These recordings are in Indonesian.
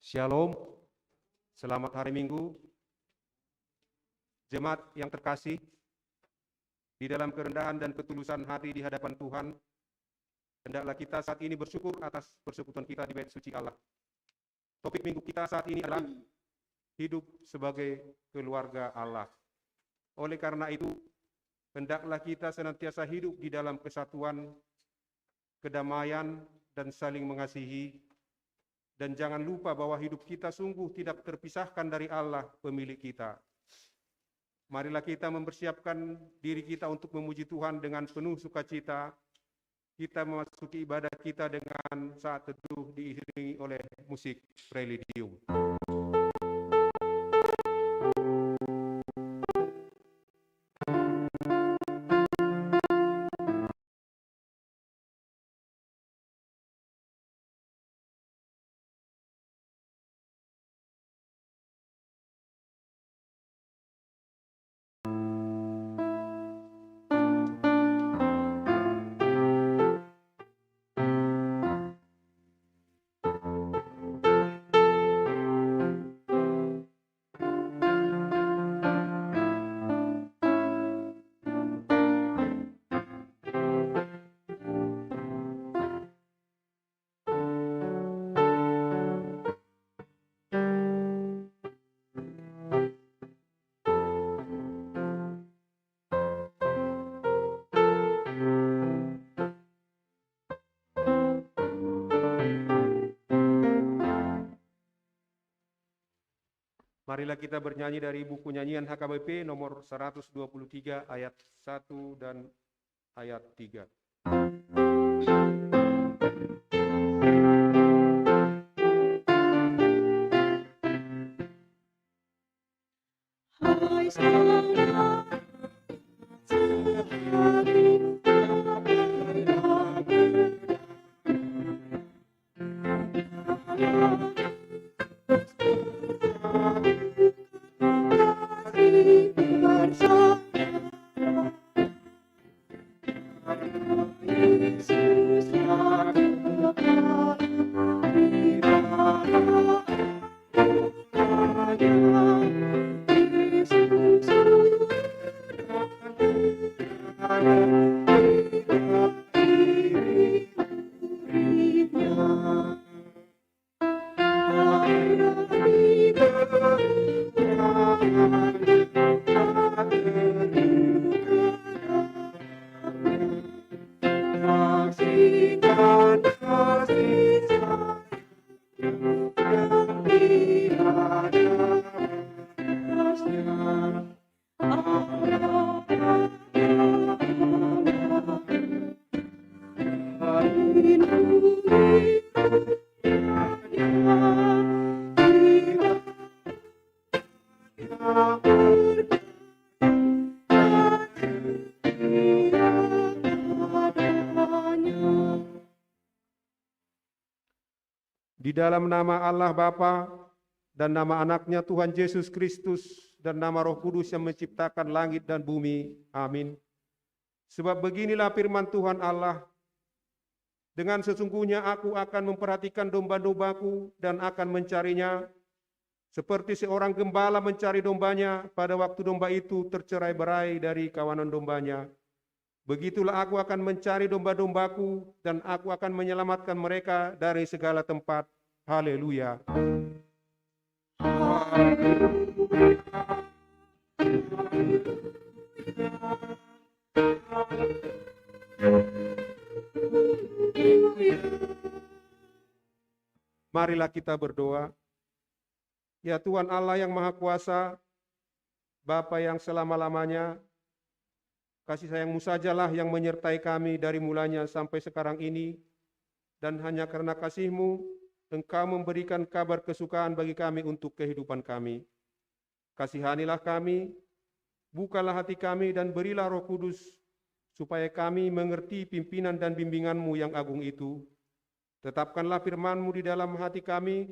Shalom, selamat hari Minggu. Jemaat yang terkasih, di dalam kerendahan dan ketulusan hati di hadapan Tuhan, hendaklah kita saat ini bersyukur atas persekutuan kita di bait suci Allah. Topik minggu kita saat ini adalah hidup sebagai keluarga Allah. Oleh karena itu, hendaklah kita senantiasa hidup di dalam kesatuan, kedamaian, dan saling mengasihi. Dan jangan lupa bahwa hidup kita sungguh tidak terpisahkan dari Allah, pemilik kita. Marilah kita mempersiapkan diri kita untuk memuji Tuhan dengan penuh sukacita. Kita memasuki ibadah kita dengan saat teduh diiringi oleh musik Preludium. Marilah kita bernyanyi dari buku nyanyian HKBP nomor 123 ayat 1 dan ayat 3. Hai saudara, sehari Di dalam nama Allah Bapa dan nama anaknya Tuhan Yesus Kristus dan nama Roh Kudus yang menciptakan langit dan bumi. Amin. Sebab beginilah firman Tuhan Allah, dengan sesungguhnya aku akan memperhatikan domba-dombaku dan akan mencarinya, seperti seorang gembala mencari dombanya pada waktu domba itu tercerai-berai dari kawanan dombanya. Begitulah aku akan mencari domba-dombaku dan aku akan menyelamatkan mereka dari segala tempat. Haleluya. Marilah kita berdoa. Ya Tuhan Allah yang Maha Kuasa, Bapa yang selama-lamanya, kasih sayang-Mu sajalah yang menyertai kami dari mulanya sampai sekarang ini, dan hanya karena kasih-Mu, Engkau memberikan kabar kesukaan bagi kami untuk kehidupan kami. Kasihanilah kami, bukalah hati kami dan berilah Roh Kudus, supaya kami mengerti pimpinan dan bimbingan-Mu yang agung itu. Tetapkanlah firman-Mu di dalam hati kami,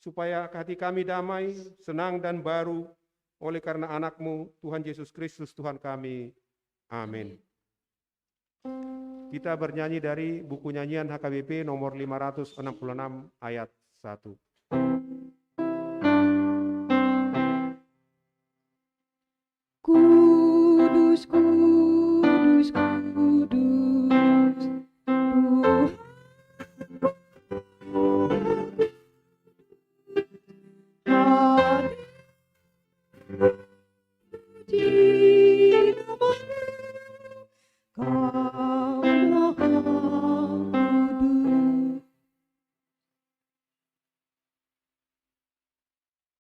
supaya hati kami damai, senang dan baru, oleh karena anak-Mu, Tuhan Yesus Kristus Tuhan kami. Amin. Kita bernyanyi dari buku nyanyian HKBP nomor 566 ayat 1. Kudus, kudus, kudus, Tuhan hati puji nama-Mu, Kau Maha Kudus.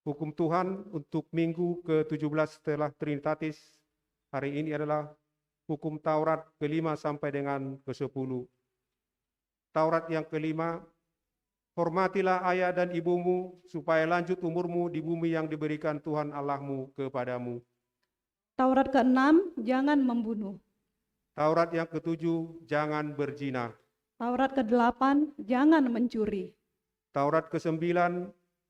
Hukum Tuhan untuk minggu ke-17 setelah Trinitatis hari ini adalah hukum Taurat ke-5 sampai dengan ke-10. Taurat yang ke-5, hormatilah ayah dan ibumu supaya lanjut umurmu di bumi yang diberikan Tuhan Allahmu kepadamu. Taurat ke-6, jangan membunuh. Taurat yang ke-7, jangan berzina. Taurat ke-8, jangan mencuri. Taurat ke-9,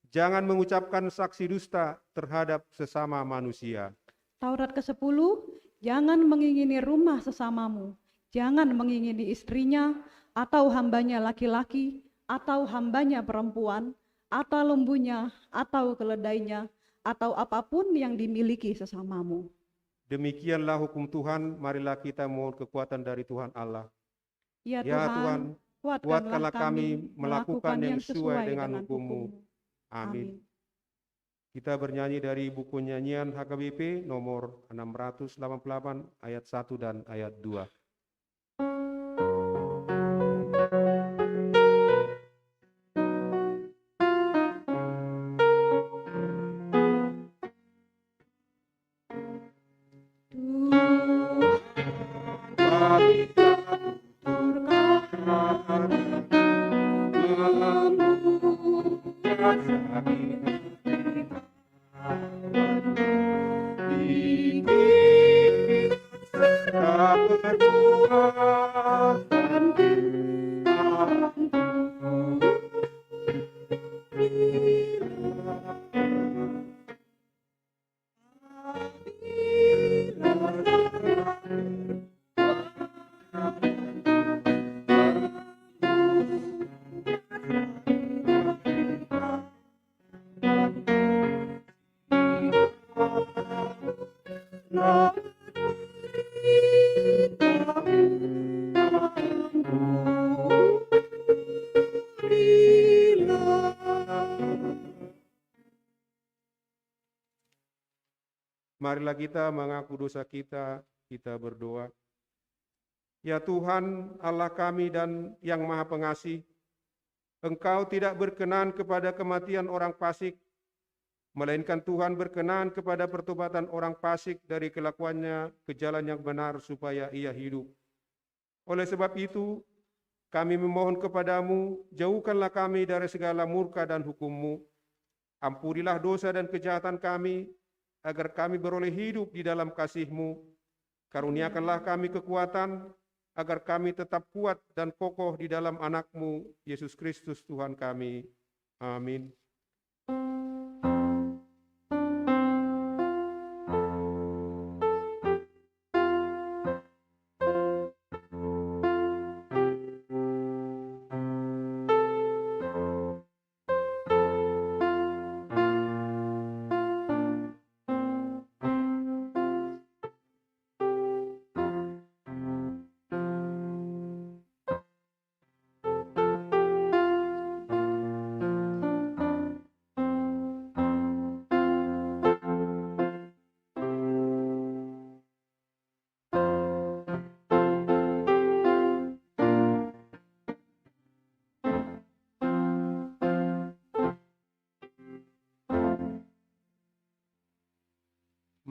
jangan mengucapkan saksi dusta terhadap sesama manusia. Taurat ke-10, jangan mengingini rumah sesamamu, jangan mengingini istrinya, atau hambanya laki-laki, atau hambanya perempuan, atau lembunya, atau keledainya, atau apapun yang dimiliki sesamamu. Demikianlah hukum Tuhan, marilah kita mohon kekuatan dari Tuhan Allah. Ya Ya Tuhan, Tuhan, kuatkanlah kami melakukan yang sesuai dengan hukum-Mu. Amin. Kita bernyanyi dari buku nyanyian HKBP nomor 688 ayat 1 dan ayat 2. Marilah kita mengaku dosa kita, kita berdoa. Ya Tuhan, Allah kami dan yang Maha Pengasih, Engkau tidak berkenan kepada kematian orang fasik, melainkan Tuhan berkenan kepada pertobatan orang fasik dari kelakuannya ke jalan yang benar supaya ia hidup. Oleh sebab itu, kami memohon kepadamu, jauhkanlah kami dari segala murka dan hukum-Mu. Ampunilah dosa dan kejahatan kami, agar kami beroleh hidup di dalam kasih-Mu. Karuniakanlah kami kekuatan, agar kami tetap kuat dan kokoh di dalam anak-Mu, Yesus Kristus Tuhan kami. Amin.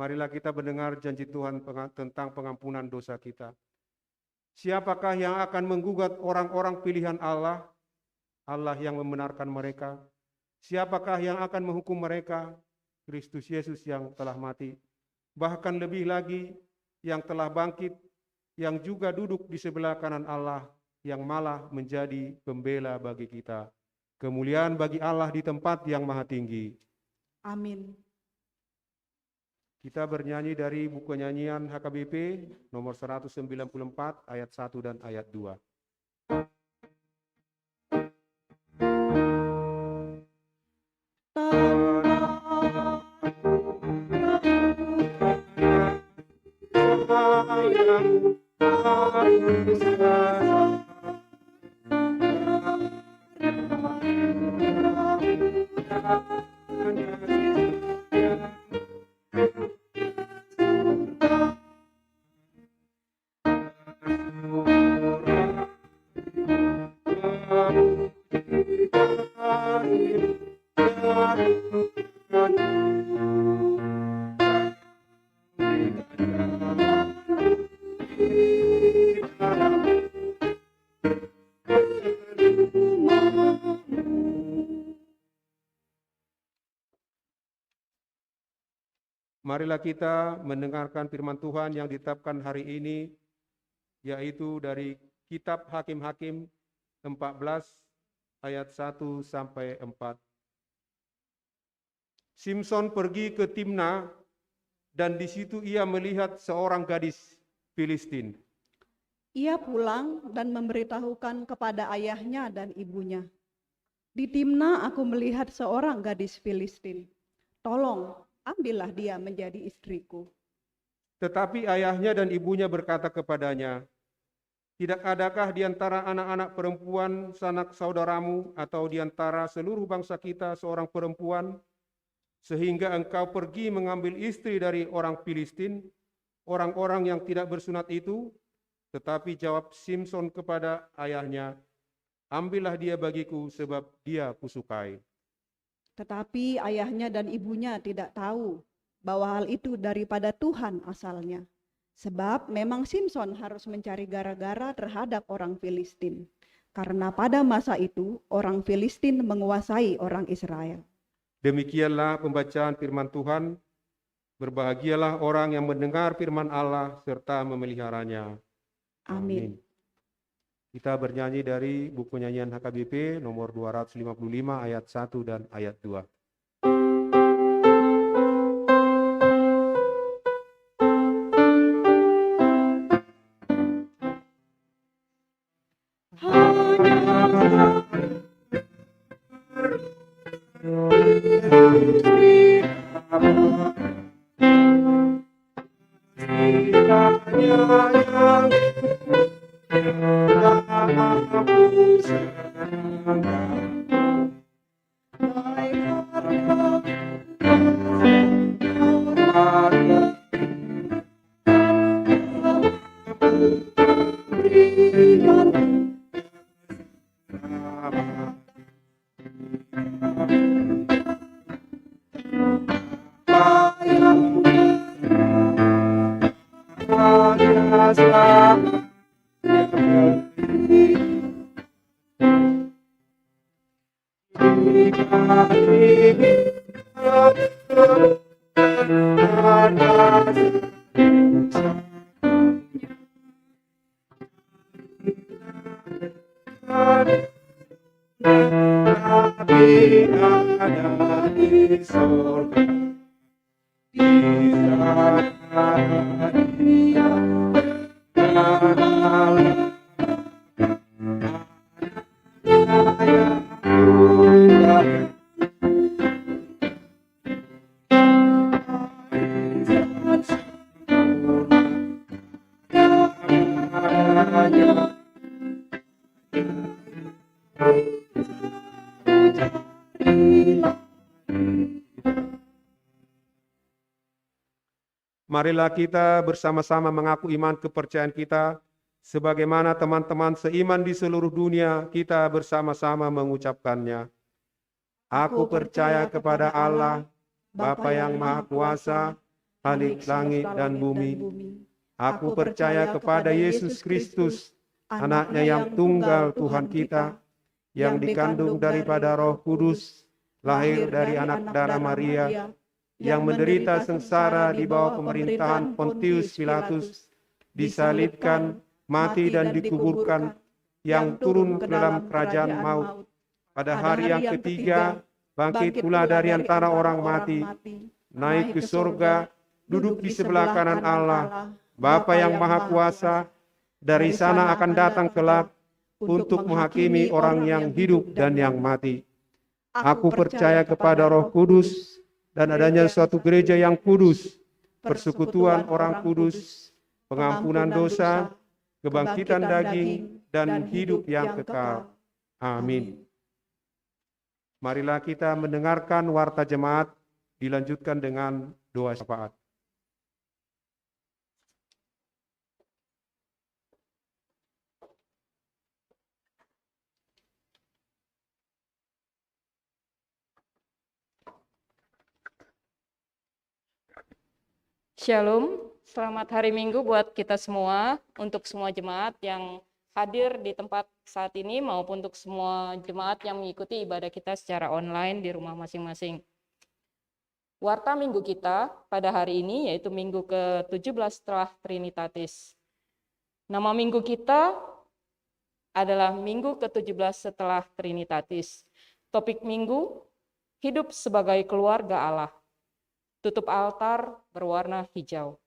Marilah kita mendengar janji Tuhan tentang pengampunan dosa kita. Siapakah yang akan menggugat orang-orang pilihan Allah? Allah yang membenarkan mereka. Siapakah yang akan menghukum mereka? Kristus Yesus yang telah mati. Bahkan lebih lagi, yang telah bangkit, yang juga duduk di sebelah kanan Allah, yang malah menjadi pembela bagi kita. Kemuliaan bagi Allah di tempat yang maha tinggi. Amin. Kita bernyanyi dari buku nyanyian HKBP nomor 194 ayat 1 dan ayat 2. Marilah kita mendengarkan firman Tuhan yang ditetapkan hari ini, yaitu dari Kitab Hakim-Hakim 14 ayat 1 sampai 4. Simson pergi ke Timna dan di situ ia melihat seorang gadis Filistin. Ia pulang dan memberitahukan kepada ayahnya dan ibunya, "Di Timna aku melihat seorang gadis Filistin. Tolong, ambillah dia menjadi istriku." Tetapi ayahnya dan ibunya berkata kepadanya, "Tidak adakah di antara anak-anak perempuan sanak saudaramu atau di antara seluruh bangsa kita seorang perempuan, sehingga engkau pergi mengambil istri dari orang Filistin, orang-orang yang tidak bersunat itu?" Tetapi jawab Simson kepada ayahnya, "Ambillah dia bagiku sebab dia kusukai." Tetapi ayahnya dan ibunya tidak tahu bahwa hal itu daripada Tuhan asalnya. Sebab memang Simson harus mencari gara-gara terhadap orang Filistin. Karena pada masa itu orang Filistin menguasai orang Israel. Demikianlah pembacaan firman Tuhan. Berbahagialah orang yang mendengar firman Allah serta memeliharanya. Amin. Kita bernyanyi dari buku nyanyian HKBP nomor 255 ayat 1 dan ayat 2. Marilah kita bersama-sama mengaku iman kepercayaan kita, sebagaimana teman-teman seiman di seluruh dunia kita bersama-sama mengucapkannya. Aku percaya kepada Allah, Bapa yang Maha Kuasa, Khalik langit dan bumi. Aku percaya kepada Yesus Kristus, Anaknya yang tunggal Tuhan kita, yang dikandung daripada Roh Kudus, lahir dari anak darah Maria, yang menderita sengsara di bawah pemerintahan Pontius Pilatus, disalibkan, mati dan dikuburkan, yang turun ke dalam kerajaan maut. Pada hari yang ketiga, bangkit pula dari antara orang mati, naik ke surga, duduk di sebelah kanan Allah, Bapa yang Maha Kuasa, dari sana akan datang kelak untuk menghakimi orang yang hidup dan yang mati. Aku percaya kepada Roh Kudus dan adanya suatu gereja yang kudus, persekutuan orang kudus, pengampunan dosa, kebangkitan daging, dan hidup yang kekal. Amin. Marilah kita mendengarkan warta jemaat, dilanjutkan dengan doa syafaat. Shalom, selamat hari Minggu buat kita semua, untuk semua jemaat yang hadir di tempat saat ini maupun untuk semua jemaat yang mengikuti ibadah kita secara online di rumah masing-masing. Warta Minggu kita pada hari ini yaitu Minggu ke-17 setelah Trinitatis. Nama minggu kita adalah Minggu ke-17 setelah Trinitatis. Topik minggu, hidup sebagai keluarga Allah. Tutup altar berwarna hijau.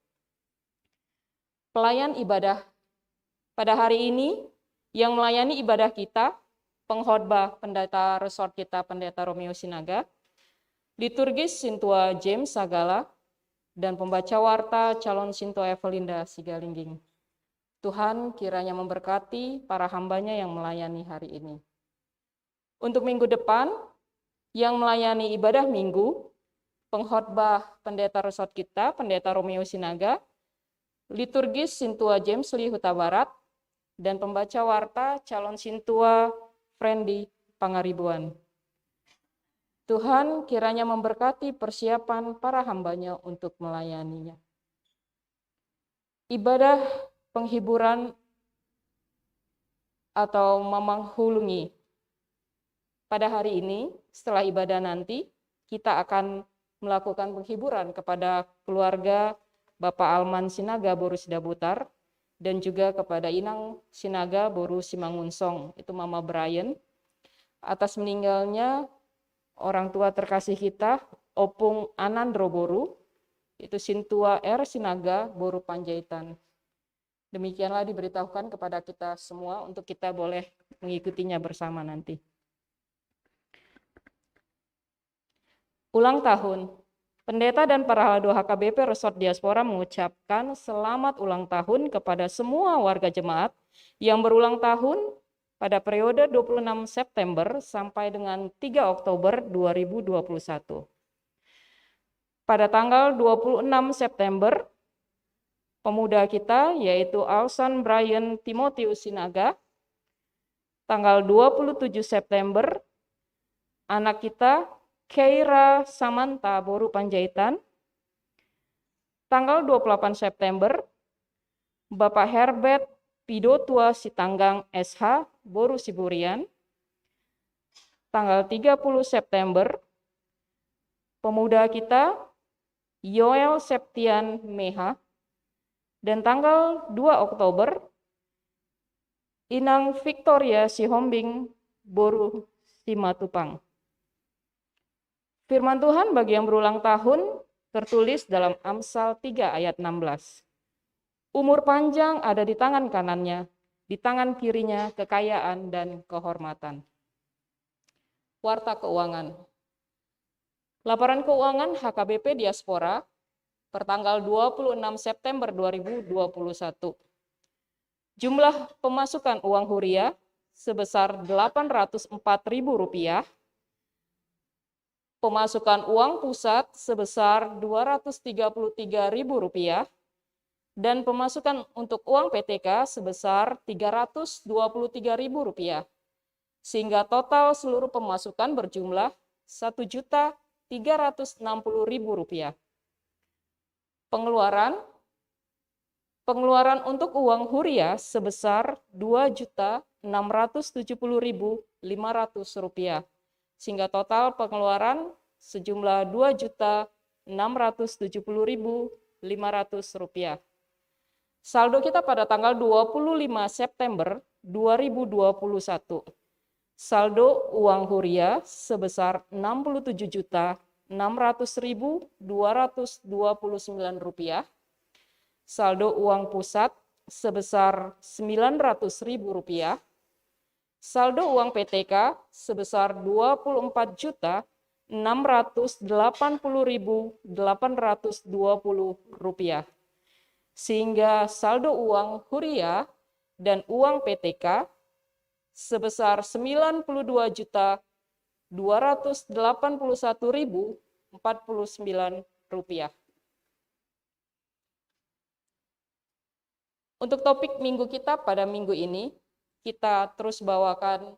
Pelayan ibadah pada hari ini yang melayani ibadah kita, pengkhotbah pendeta resort kita, Pendeta Romeo Sinaga, liturgis Sintua James Sagala, dan pembaca warta calon Sintua Evelinda Sigalingging. Tuhan kiranya memberkati para hambanya yang melayani hari ini. Untuk minggu depan, yang melayani ibadah minggu, pengkhotbah pendeta resort kita, Pendeta Romeo Sinaga, liturgis Sintua James Lee Huta Barat, dan pembaca warta calon Sintua Friendly Pangaribuan. Tuhan kiranya memberkati persiapan para hambanya untuk melayaninya. Ibadah penghiburan atau mamang hulungi. Pada hari ini, setelah ibadah nanti, kita akan melakukan penghiburan kepada keluarga Bapak Alman Sinaga Boru Sidabutar dan juga kepada Inang Sinaga Boru Simangunsong, itu Mama Brian, atas meninggalnya orang tua terkasih kita, Opung Anandro Boru, itu Sintua R Sinaga Boru Panjaitan. Demikianlah diberitahukan kepada kita semua untuk kita boleh mengikutinya bersama nanti. Ulang tahun. Pendeta dan para halado HKBP Resort Diaspora mengucapkan selamat ulang tahun kepada semua warga jemaat yang berulang tahun pada periode 26 September sampai dengan 3 Oktober 2021. Pada tanggal 26 September, pemuda kita yaitu Alson Brian Timotius Sinaga. Tanggal 27 September, anak kita Keira Samantha Boru Panjaitan. Tanggal 28 September, Bapak Herbert Pidotua Sitanggang SH Boru Siburian. Tanggal 30 September, pemuda kita Yoel Septian Meha. Dan tanggal 2 Oktober, Inang Victoria Sihombing Boru Simatupang. Firman Tuhan bagi yang berulang tahun tertulis dalam Amsal 3 ayat 16. Umur panjang ada di tangan kanannya, di tangan kirinya kekayaan dan kehormatan. Warta keuangan. Laporan keuangan HKBP Diaspora pertanggal 26 September 2021. Jumlah pemasukan uang huria sebesar Rp804.000, pemasukan uang pusat sebesar Rp233.000, dan pemasukan untuk uang PTK sebesar Rp323.000, sehingga total seluruh pemasukan berjumlah Rp1.360.000. Pengeluaran untuk uang huria sebesar Rp2.670.500, sehingga total pengeluaran sejumlah Rp2.670.500. Saldo kita pada tanggal 25 September 2021. Saldo uang huria sebesar Rp67.500.000. Rp600.229. Saldo uang pusat sebesar Rp900.000. Saldo uang PTK sebesar Rp24.680.820. Sehingga saldo uang Huria dan uang PTK sebesar Rp92.281.049. Untuk topik minggu kita pada minggu ini, kita terus bawakan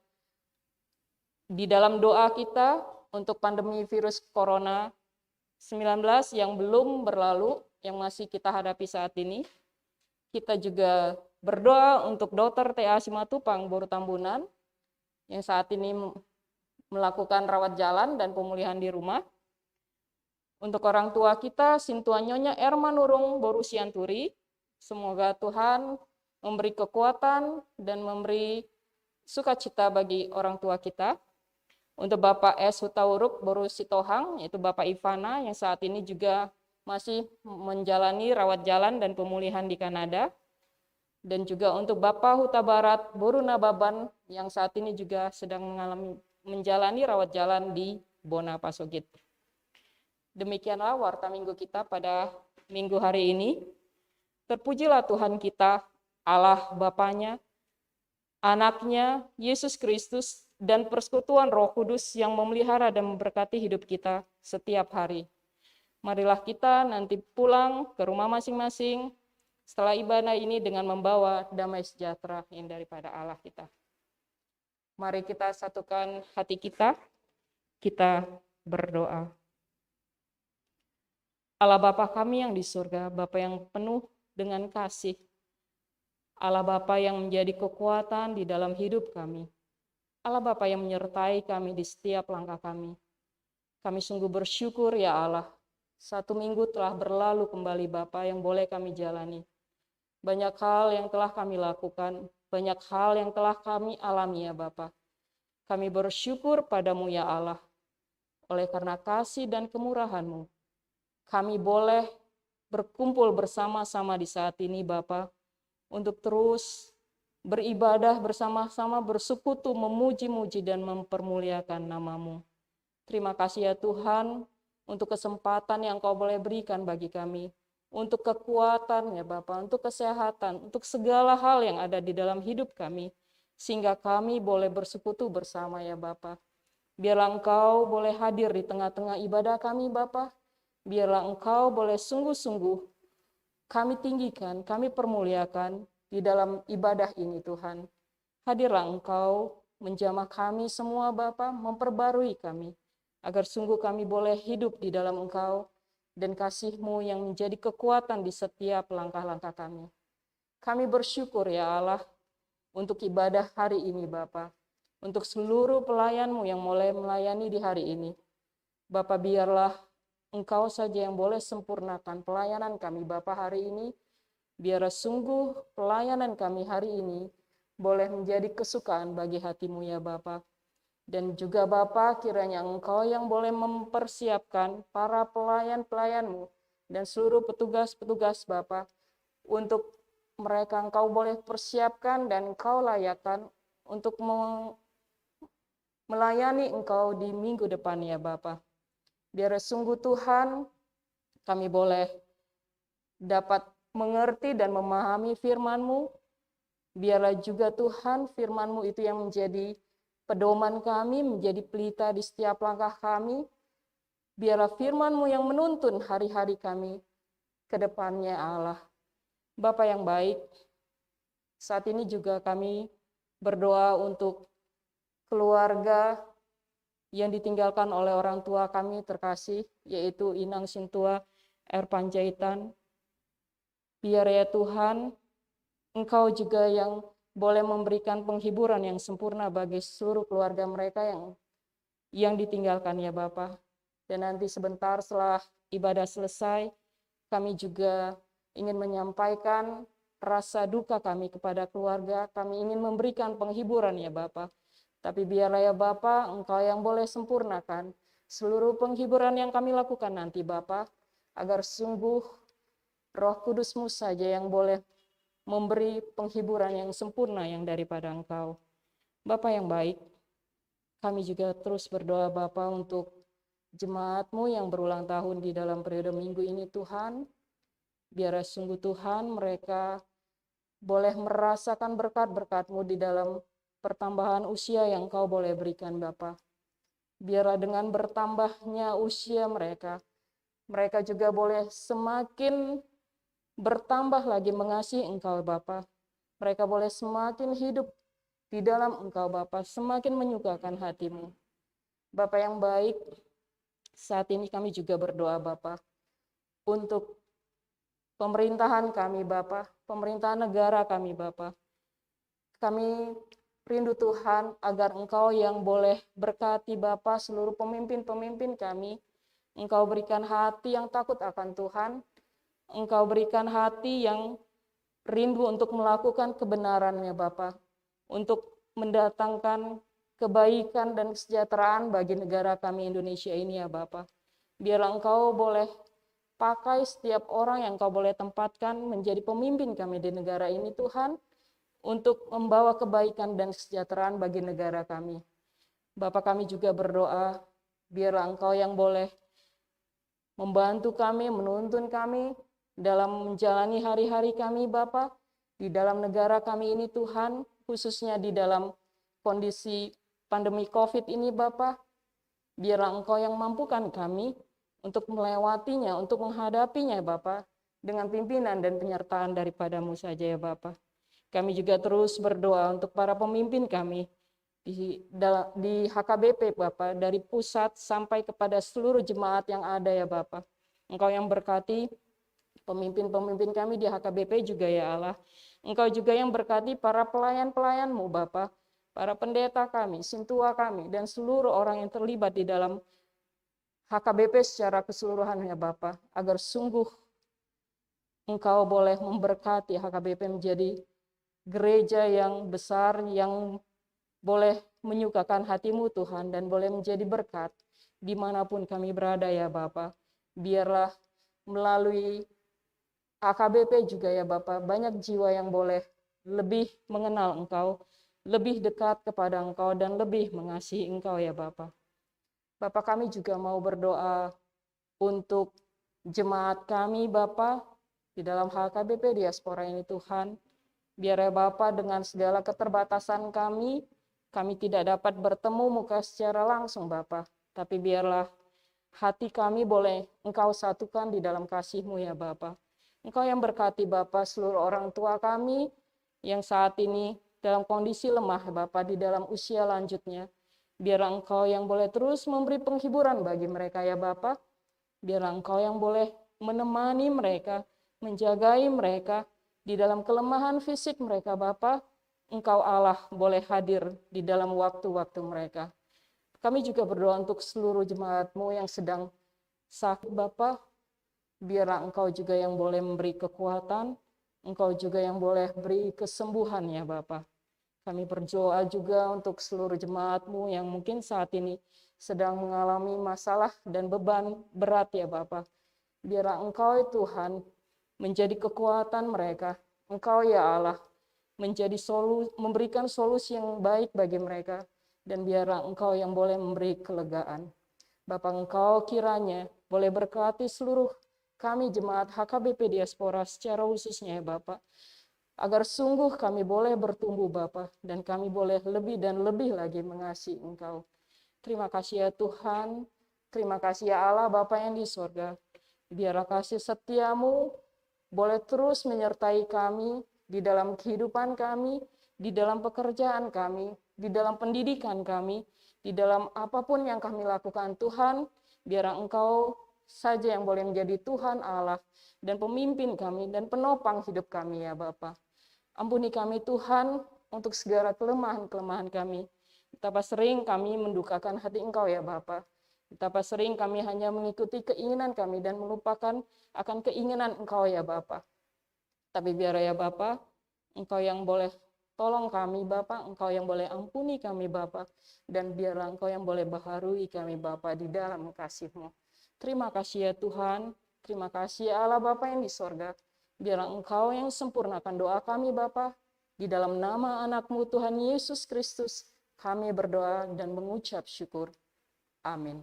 di dalam doa kita untuk pandemi virus corona 19 yang belum berlalu, yang masih kita hadapi saat ini. Kita juga berdoa untuk Dr. T.A. Simatupang Boru Tambunan yang saat ini melakukan rawat jalan dan pemulihan di rumah. Untuk orang tua kita, Sintua Nyonya Erma Nurung Boru Sianturi, semoga Tuhan memberi kekuatan dan memberi sukacita bagi orang tua kita. Untuk Bapak S. Hutauruk Boru Sitohang, yaitu Bapak Ivana yang saat ini juga masih menjalani rawat jalan dan pemulihan di Kanada. Dan juga untuk Bapak Huta Barat Boru Nababan yang saat ini juga sedang menjalani rawat jalan di Bona Pasogit. Demikianlah warta minggu kita pada minggu hari ini. Terpujilah Tuhan kita, Allah Bapanya, Anaknya, Yesus Kristus, dan persekutuan Roh Kudus yang memelihara dan memberkati hidup kita setiap hari. Marilah kita nanti pulang ke rumah masing-masing setelah ibadah ini dengan membawa damai sejahtera yang daripada Allah kita. Mari kita satukan hati kita berdoa. Allah Bapa kami yang di surga, Bapa yang penuh dengan kasih, Allah Bapa yang menjadi kekuatan di dalam hidup kami, Allah Bapa yang menyertai kami di setiap langkah kami. Kami sungguh bersyukur ya Allah, 1 minggu telah berlalu kembali Bapa yang boleh kami jalani. Banyak hal yang telah kami lakukan, banyak hal yang telah kami alami ya Bapa. Kami bersyukur padamu ya Allah, oleh karena kasih dan kemurahan-Mu, kami boleh berkumpul bersama-sama di saat ini Bapa, untuk terus beribadah bersama-sama, bersekutu, memuji-muji dan mempermuliakan nama-Mu. Terima kasih ya Tuhan, untuk kesempatan yang Kau boleh berikan bagi kami, untuk kekuatan ya Bapa, untuk kesehatan, untuk segala hal yang ada di dalam hidup kami, sehingga kami boleh bersekutu bersama ya Bapa. Biarlah Engkau boleh hadir di tengah-tengah ibadah kami Bapa, biarlah Engkau boleh sungguh-sungguh kami tinggikan, kami permuliakan di dalam ibadah ini Tuhan. Hadirlah Engkau menjamah kami semua Bapa, memperbarui kami, agar sungguh kami boleh hidup di dalam Engkau dan kasih-Mu yang menjadi kekuatan di setiap langkah-langkah kami. Kami bersyukur ya Allah untuk ibadah hari ini Bapa, untuk seluruh pelayan-Mu yang mulai melayani di hari ini. Bapa, biarlah Engkau saja yang boleh sempurnakan pelayanan kami Bapa hari ini. Biarlah sungguh pelayanan kami hari ini boleh menjadi kesukaan bagi hati-Mu ya Bapa. Dan juga Bapa, kiranya Engkau yang boleh mempersiapkan para pelayan-pelayan-Mu dan seluruh petugas-petugas Bapa, untuk mereka Engkau boleh persiapkan dan Engkau layakkan untuk melayani Engkau di minggu depan ya Bapa. Biar sungguh Tuhan, kami boleh dapat mengerti dan memahami firman-Mu. Biarlah juga Tuhan, firman-Mu itu yang menjadi pedoman kami, menjadi pelita di setiap langkah kami. Biarlah firman-Mu yang menuntun hari-hari kami ke depannya Allah. Bapa yang baik, saat ini juga kami berdoa untuk keluarga yang ditinggalkan oleh orang tua kami terkasih, yaitu Inang Sintua R. Panjaitan. Biar ya Tuhan, Engkau juga yang boleh memberikan penghiburan yang sempurna bagi seluruh keluarga mereka yang ditinggalkan ya Bapa. Dan nanti sebentar setelah ibadah selesai, kami juga ingin menyampaikan rasa duka kami kepada keluarga. Kami ingin memberikan penghiburan ya Bapa. Tapi biarlah ya Bapa, Engkau yang boleh sempurnakan seluruh penghiburan yang kami lakukan nanti Bapa, agar sungguh Roh Kudus-Mu saja yang boleh memberi penghiburan yang sempurna yang daripada Engkau. Bapa yang baik, kami juga terus berdoa Bapa untuk jemaat-Mu yang berulang tahun di dalam periode minggu ini Tuhan. Biar sungguh Tuhan mereka boleh merasakan berkat-berkat-Mu di dalam pertambahan usia yang Kau boleh berikan Bapa. Biarlah dengan bertambahnya usia mereka, mereka juga boleh semakin bertambah lagi mengasihi Engkau Bapa. Mereka boleh semakin hidup di dalam Engkau Bapa, semakin menyukakan hati-Mu. Bapa yang baik, saat ini kami juga berdoa Bapa untuk pemerintahan kami Bapa, pemerintahan negara kami Bapa. Kami rindu Tuhan agar Engkau yang boleh berkati Bapa seluruh pemimpin-pemimpin kami. Engkau berikan hati yang takut akan Tuhan. Engkau berikan hati yang rindu untuk melakukan kebenaran-Nya Bapa, untuk mendatangkan kebaikan dan kesejahteraan bagi negara kami Indonesia ini ya Bapa. Biarlah Engkau boleh pakai setiap orang yang Engkau boleh tempatkan menjadi pemimpin kami di negara ini Tuhan, untuk membawa kebaikan dan kesejahteraan bagi negara kami. Bapa kami juga berdoa, biarlah Engkau yang boleh membantu kami, menuntun kami dalam menjalani hari-hari kami Bapa, di dalam negara kami ini Tuhan, khususnya di dalam kondisi pandemi COVID ini Bapa. Biarlah Engkau yang mampukan kami untuk melewatinya, untuk menghadapinya Bapa, dengan pimpinan dan penyertaan daripada-Mu saja ya Bapa. Kami juga terus berdoa untuk para pemimpin kami di HKBP Bapa, dari pusat sampai kepada seluruh jemaat yang ada ya Bapa. Engkau yang berkati pemimpin-pemimpin kami di HKBP juga ya Allah. Engkau juga yang berkati para pelayan-pelayan-Mu Bapa, para pendeta kami, sintua kami, dan seluruh orang yang terlibat di dalam HKBP secara keseluruhan ya Bapa, agar sungguh Engkau boleh memberkati HKBP menjadi gereja yang besar, yang boleh menyukakan hati-Mu Tuhan, dan boleh menjadi berkat dimanapun kami berada ya Bapa. Biarlah melalui HKBP juga ya Bapa, banyak jiwa yang boleh lebih mengenal Engkau, lebih dekat kepada Engkau, dan lebih mengasihi Engkau ya Bapa. Bapa kami juga mau berdoa untuk jemaat kami Bapa di dalam HKBP Diaspora ini Tuhan. Biar ya Bapa dengan segala keterbatasan kami tidak dapat bertemu muka secara langsung Bapa. Tapi biarlah hati kami boleh Engkau satukan di dalam kasih-Mu ya Bapa. Engkau yang berkati Bapa seluruh orang tua kami yang saat ini dalam kondisi lemah Bapa, di dalam usia lanjutnya. Biarlah Engkau yang boleh terus memberi penghiburan bagi mereka ya Bapa. Biarlah Engkau yang boleh menemani mereka, menjagai mereka di dalam kelemahan fisik mereka Bapa. Engkau Allah boleh hadir di dalam waktu-waktu mereka. Kami juga berdoa untuk seluruh jemaat-Mu yang sedang sakit Bapa. Biarlah Engkau juga yang boleh memberi kekuatan, Engkau juga yang boleh beri kesembuhan ya Bapa. Kami berdoa juga untuk seluruh jemaat-Mu yang mungkin saat ini sedang mengalami masalah dan beban berat ya Bapa. Biarlah Engkau Tuhan menjadi kekuatan mereka. Engkau ya Allah menjadi memberikan solusi yang baik bagi mereka. Dan biarlah Engkau yang boleh memberi kelegaan. Bapa, Engkau kiranya boleh berkati seluruh kami jemaat HKBP Diaspora secara khususnya ya Bapak, agar sungguh kami boleh bertumbuh Bapak, dan kami boleh lebih dan lebih lagi mengasihi Engkau. Terima kasih ya Tuhan, terima kasih ya Allah Bapa yang di sorga. Biarlah kasih setia-Mu boleh terus menyertai kami di dalam kehidupan kami, di dalam pekerjaan kami, di dalam pendidikan kami, di dalam apapun yang kami lakukan Tuhan. Biarlah Engkau saja yang boleh menjadi Tuhan Allah dan pemimpin kami dan penopang hidup kami ya Bapa. Ampuni kami Tuhan untuk segala kelemahan-kelemahan kami. Betapa sering kami mendukakan hati Engkau ya Bapa. Betapa sering kami hanya mengikuti keinginan kami dan melupakan akan keinginan Engkau ya Bapa. Tapi biar ya Bapa, Engkau yang boleh Tolong kami Bapa, Engkau yang boleh ampuni kami Bapa, dan biarlah Engkau yang boleh baharui kami Bapa di dalam kasih-Mu. Terima kasih ya Tuhan, terima kasih ya Allah Bapa yang di sorga. Biarlah Engkau yang sempurnakan doa kami Bapa, di dalam nama anak-Mu Tuhan Yesus Kristus, kami berdoa dan mengucap syukur. Amin.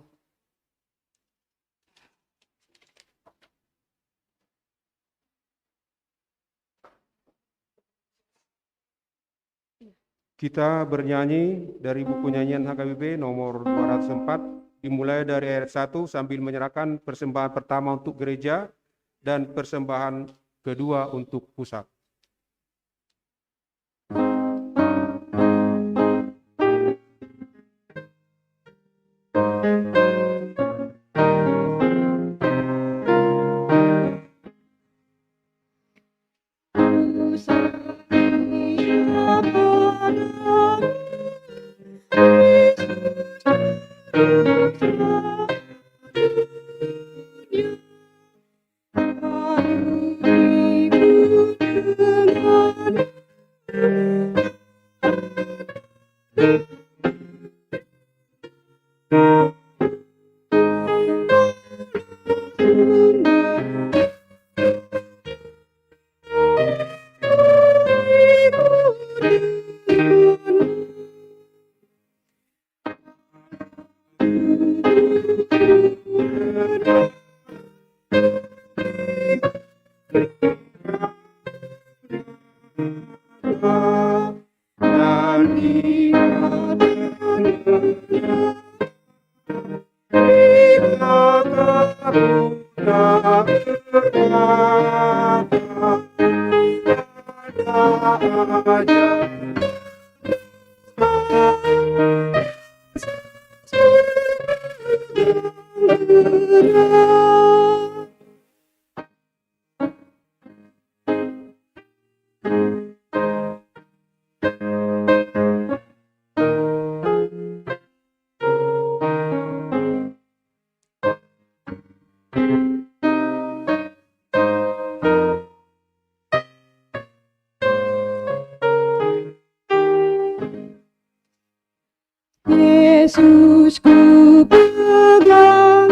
Kita bernyanyi dari buku nyanyian HKBP nomor 204, dimulai dari ayat 1 sambil menyerahkan persembahan pertama untuk gereja dan persembahan kedua untuk pusat. Yesus ku pegang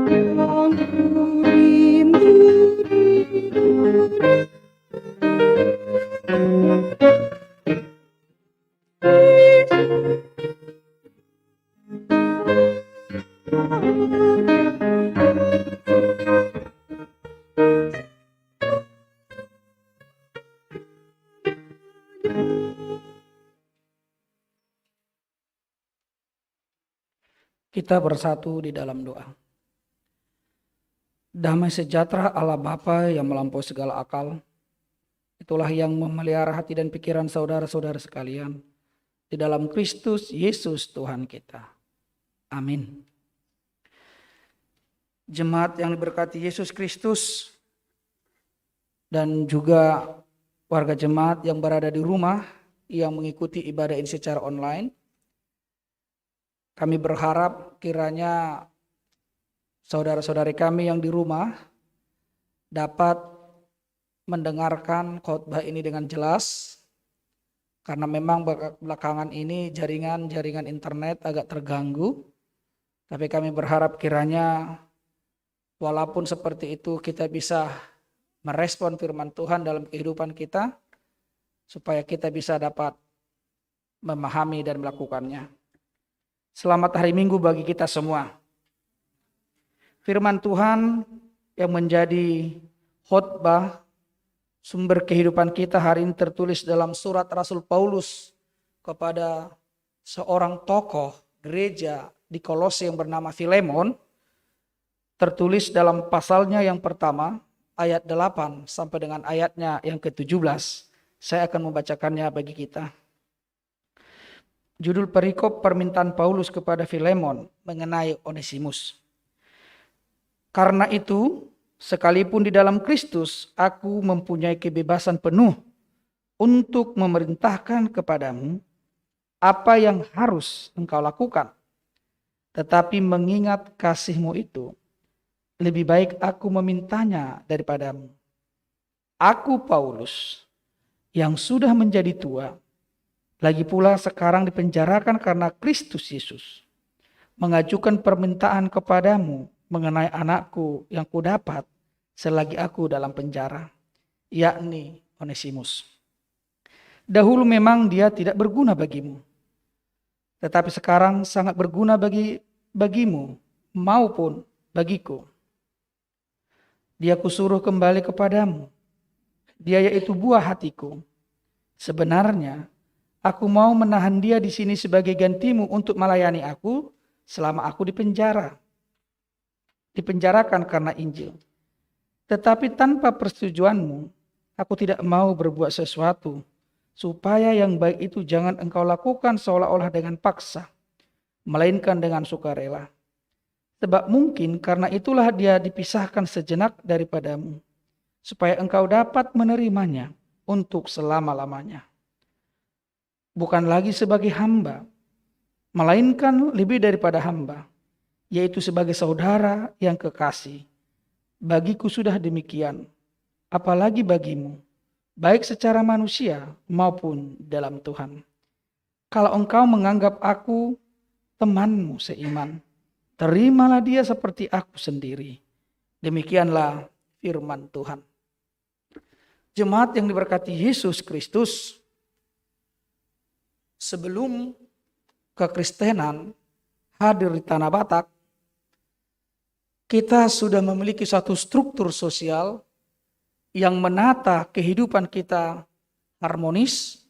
yang ku rindu. Kita bersatu di dalam doa. Damai sejahtera Allah Bapa yang melampaui segala akal, itulah yang memelihara hati dan pikiran saudara-saudara sekalian di dalam Kristus Yesus Tuhan kita. Amin. Jemaat yang diberkati Yesus Kristus dan juga warga jemaat yang berada di rumah yang mengikuti ibadah ini secara online, kami berharap kiranya saudara-saudari kami yang di rumah dapat mendengarkan khotbah ini dengan jelas, karena memang belakangan ini jaringan internet agak terganggu. Tapi kami berharap kiranya walaupun seperti itu kita bisa merespon firman Tuhan dalam kehidupan kita, supaya kita bisa dapat memahami dan melakukannya. Selamat hari Minggu bagi kita semua. Firman Tuhan yang menjadi khotbah sumber kehidupan kita hari ini tertulis dalam surat Rasul Paulus kepada seorang tokoh gereja di Kolose yang bernama Filemon. Tertulis dalam pasalnya yang pertama ayat 8 sampai dengan ayatnya yang ke-17. Saya akan membacakannya bagi kita. Judul perikop permintaan Paulus kepada Filemon mengenai Onesimus. Karena itu, sekalipun di dalam Kristus, aku mempunyai kebebasan penuh untuk memerintahkan kepadamu apa yang harus engkau lakukan. Tetapi mengingat kasih-Mu itu, lebih baik aku memintanya daripadamu. Aku Paulus, yang sudah menjadi tua, lagi pula sekarang dipenjarakan karena Kristus Yesus, mengajukan permintaan kepadamu mengenai anakku yang kudapat selagi aku dalam penjara, yakni Onesimus. Dahulu memang dia tidak berguna bagimu, tetapi sekarang sangat berguna bagimu maupun bagiku. Dia kusuruh kembali kepadamu. Dia yaitu buah hatiku. Sebenarnya aku mau menahan dia di sini sebagai gantimu untuk melayani aku selama aku dipenjarakan karena Injil. Tetapi tanpa persetujuanmu, aku tidak mau berbuat sesuatu supaya yang baik itu jangan engkau lakukan seolah-olah dengan paksa, melainkan dengan sukarela. Sebab mungkin karena itulah dia dipisahkan sejenak daripadamu, supaya engkau dapat menerimanya untuk selama-lamanya. Bukan lagi sebagai hamba, melainkan lebih daripada hamba, yaitu sebagai saudara yang kekasih. Bagiku sudah demikian, apalagi bagimu, baik secara manusia maupun dalam Tuhan. Kalau engkau menganggap aku temanmu seiman, terimalah dia seperti aku sendiri. Demikianlah firman Tuhan. Jemaat yang diberkati Yesus Kristus, sebelum kekristenan hadir di tanah Batak, kita sudah memiliki satu struktur sosial yang menata kehidupan kita harmonis,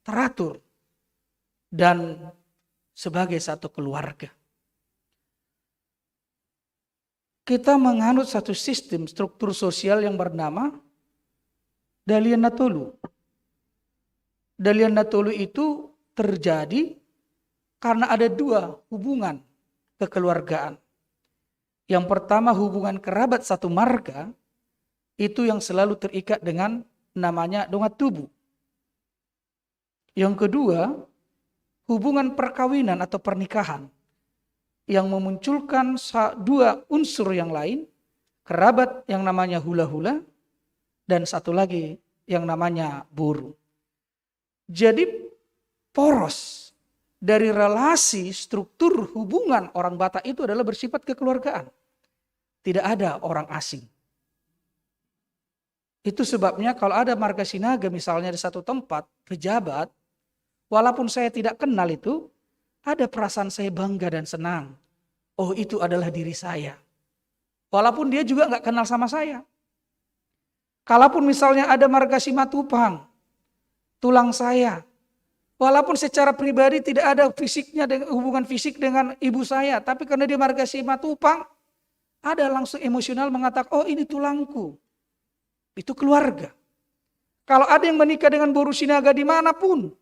teratur, dan sebagai satu keluarga. Kita menganut satu sistem struktur sosial yang bernama Dalian Natolu. Dalian Natolu itu terjadi karena ada dua hubungan kekeluargaan. Yang pertama hubungan kerabat satu marga, itu yang selalu terikat dengan namanya dongat tubuh. Yang kedua, hubungan perkawinan atau pernikahan yang memunculkan dua unsur yang lain, kerabat yang namanya hula-hula dan satu lagi yang namanya buru. Jadi poros dari relasi struktur hubungan orang Batak itu adalah bersifat kekeluargaan. Tidak ada orang asing. Itu sebabnya kalau ada marga sinaga misalnya di satu tempat, pejabat, walaupun saya tidak kenal itu, ada perasaan saya bangga dan senang. Oh itu adalah diri saya. Walaupun dia juga gak kenal sama saya. Kalaupun misalnya ada marga Simatupang, tulang saya. Walaupun secara pribadi tidak ada fisiknya, hubungan fisik dengan ibu saya. Tapi karena dia marga Simatupang, ada langsung emosional mengatakan, oh ini tulangku. Itu keluarga. Kalau ada yang menikah dengan boru sinaga dimanapun,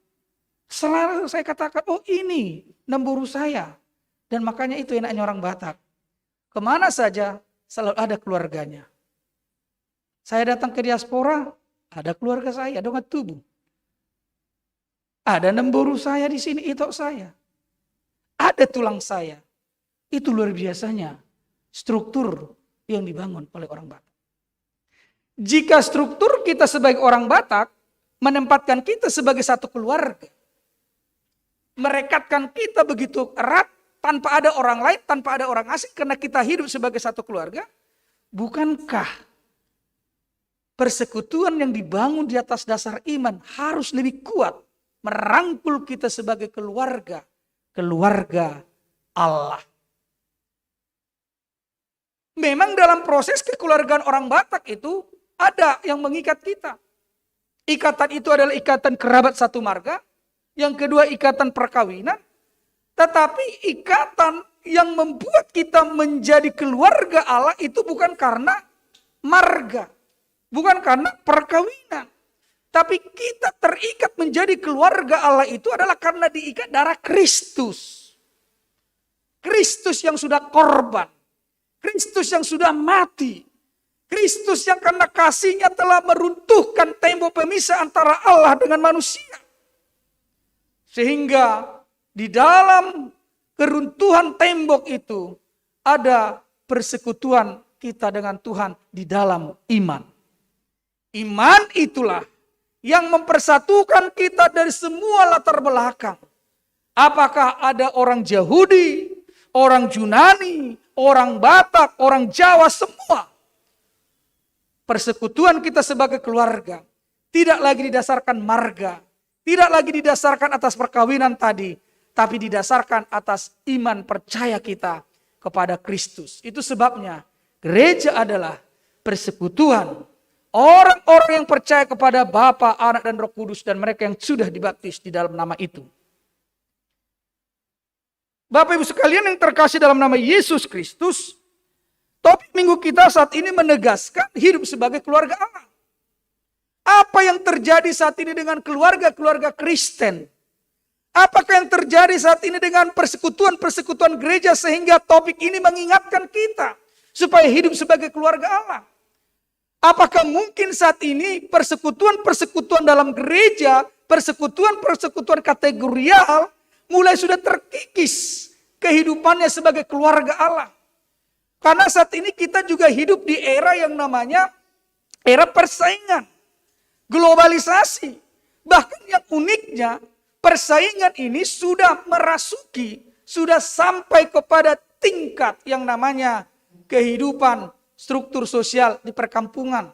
selalu saya katakan, oh ini nemburu saya. Dan makanya itu enaknya orang Batak. Kemana saja selalu ada keluarganya. Saya datang ke diaspora, ada keluarga saya, dongat tubuh. Ada nemburu saya di sini, itok saya. Ada tulang saya. Itu luar biasanya struktur yang dibangun oleh orang Batak. Jika struktur kita sebagai orang Batak menempatkan kita sebagai satu keluarga, merekatkan kita begitu erat tanpa ada orang lain, tanpa ada orang asing karena kita hidup sebagai satu keluarga, bukankah persekutuan yang dibangun di atas dasar iman harus lebih kuat merangkul kita sebagai keluarga Allah. Memang dalam proses kekeluargaan orang Batak itu ada yang mengikat kita. Ikatan itu adalah ikatan kerabat satu marga. Yang kedua ikatan perkawinan. Tetapi ikatan yang membuat kita menjadi keluarga Allah itu bukan karena marga. Bukan karena perkawinan. Tapi kita terikat menjadi keluarga Allah itu adalah karena diikat darah Kristus. Kristus yang sudah korban. Kristus yang sudah mati. Kristus yang karena kasihnya telah meruntuhkan tembok pemisah antara Allah dengan manusia. Sehingga di dalam keruntuhan tembok itu ada persekutuan kita dengan Tuhan di dalam iman. Iman itulah yang mempersatukan kita dari semua latar belakang. Apakah ada orang Yahudi, orang Yunani, orang Batak, orang Jawa, semua. Persekutuan kita sebagai keluarga tidak lagi didasarkan marga, tidak lagi didasarkan atas perkawinan tadi, tapi didasarkan atas iman percaya kita kepada Kristus. Itu sebabnya gereja adalah persekutuan orang-orang yang percaya kepada Bapa, Anak, dan Roh Kudus, dan mereka yang sudah dibaptis di dalam nama itu. Bapak Ibu sekalian yang terkasih dalam nama Yesus Kristus, topik minggu kita saat ini menegaskan hidup sebagai keluarga Allah. Apa yang terjadi saat ini dengan keluarga-keluarga Kristen? Apakah yang terjadi saat ini dengan persekutuan-persekutuan gereja sehingga topik ini mengingatkan kita supaya hidup sebagai keluarga Allah? Apakah mungkin saat ini persekutuan-persekutuan dalam gereja, persekutuan-persekutuan kategorial mulai sudah terkikis kehidupannya sebagai keluarga Allah? Karena saat ini kita juga hidup di era yang namanya era persaingan, globalisasi. Bahkan yang uniknya, persaingan ini sudah merasuki, sudah sampai kepada tingkat yang namanya kehidupan struktur sosial di perkampungan,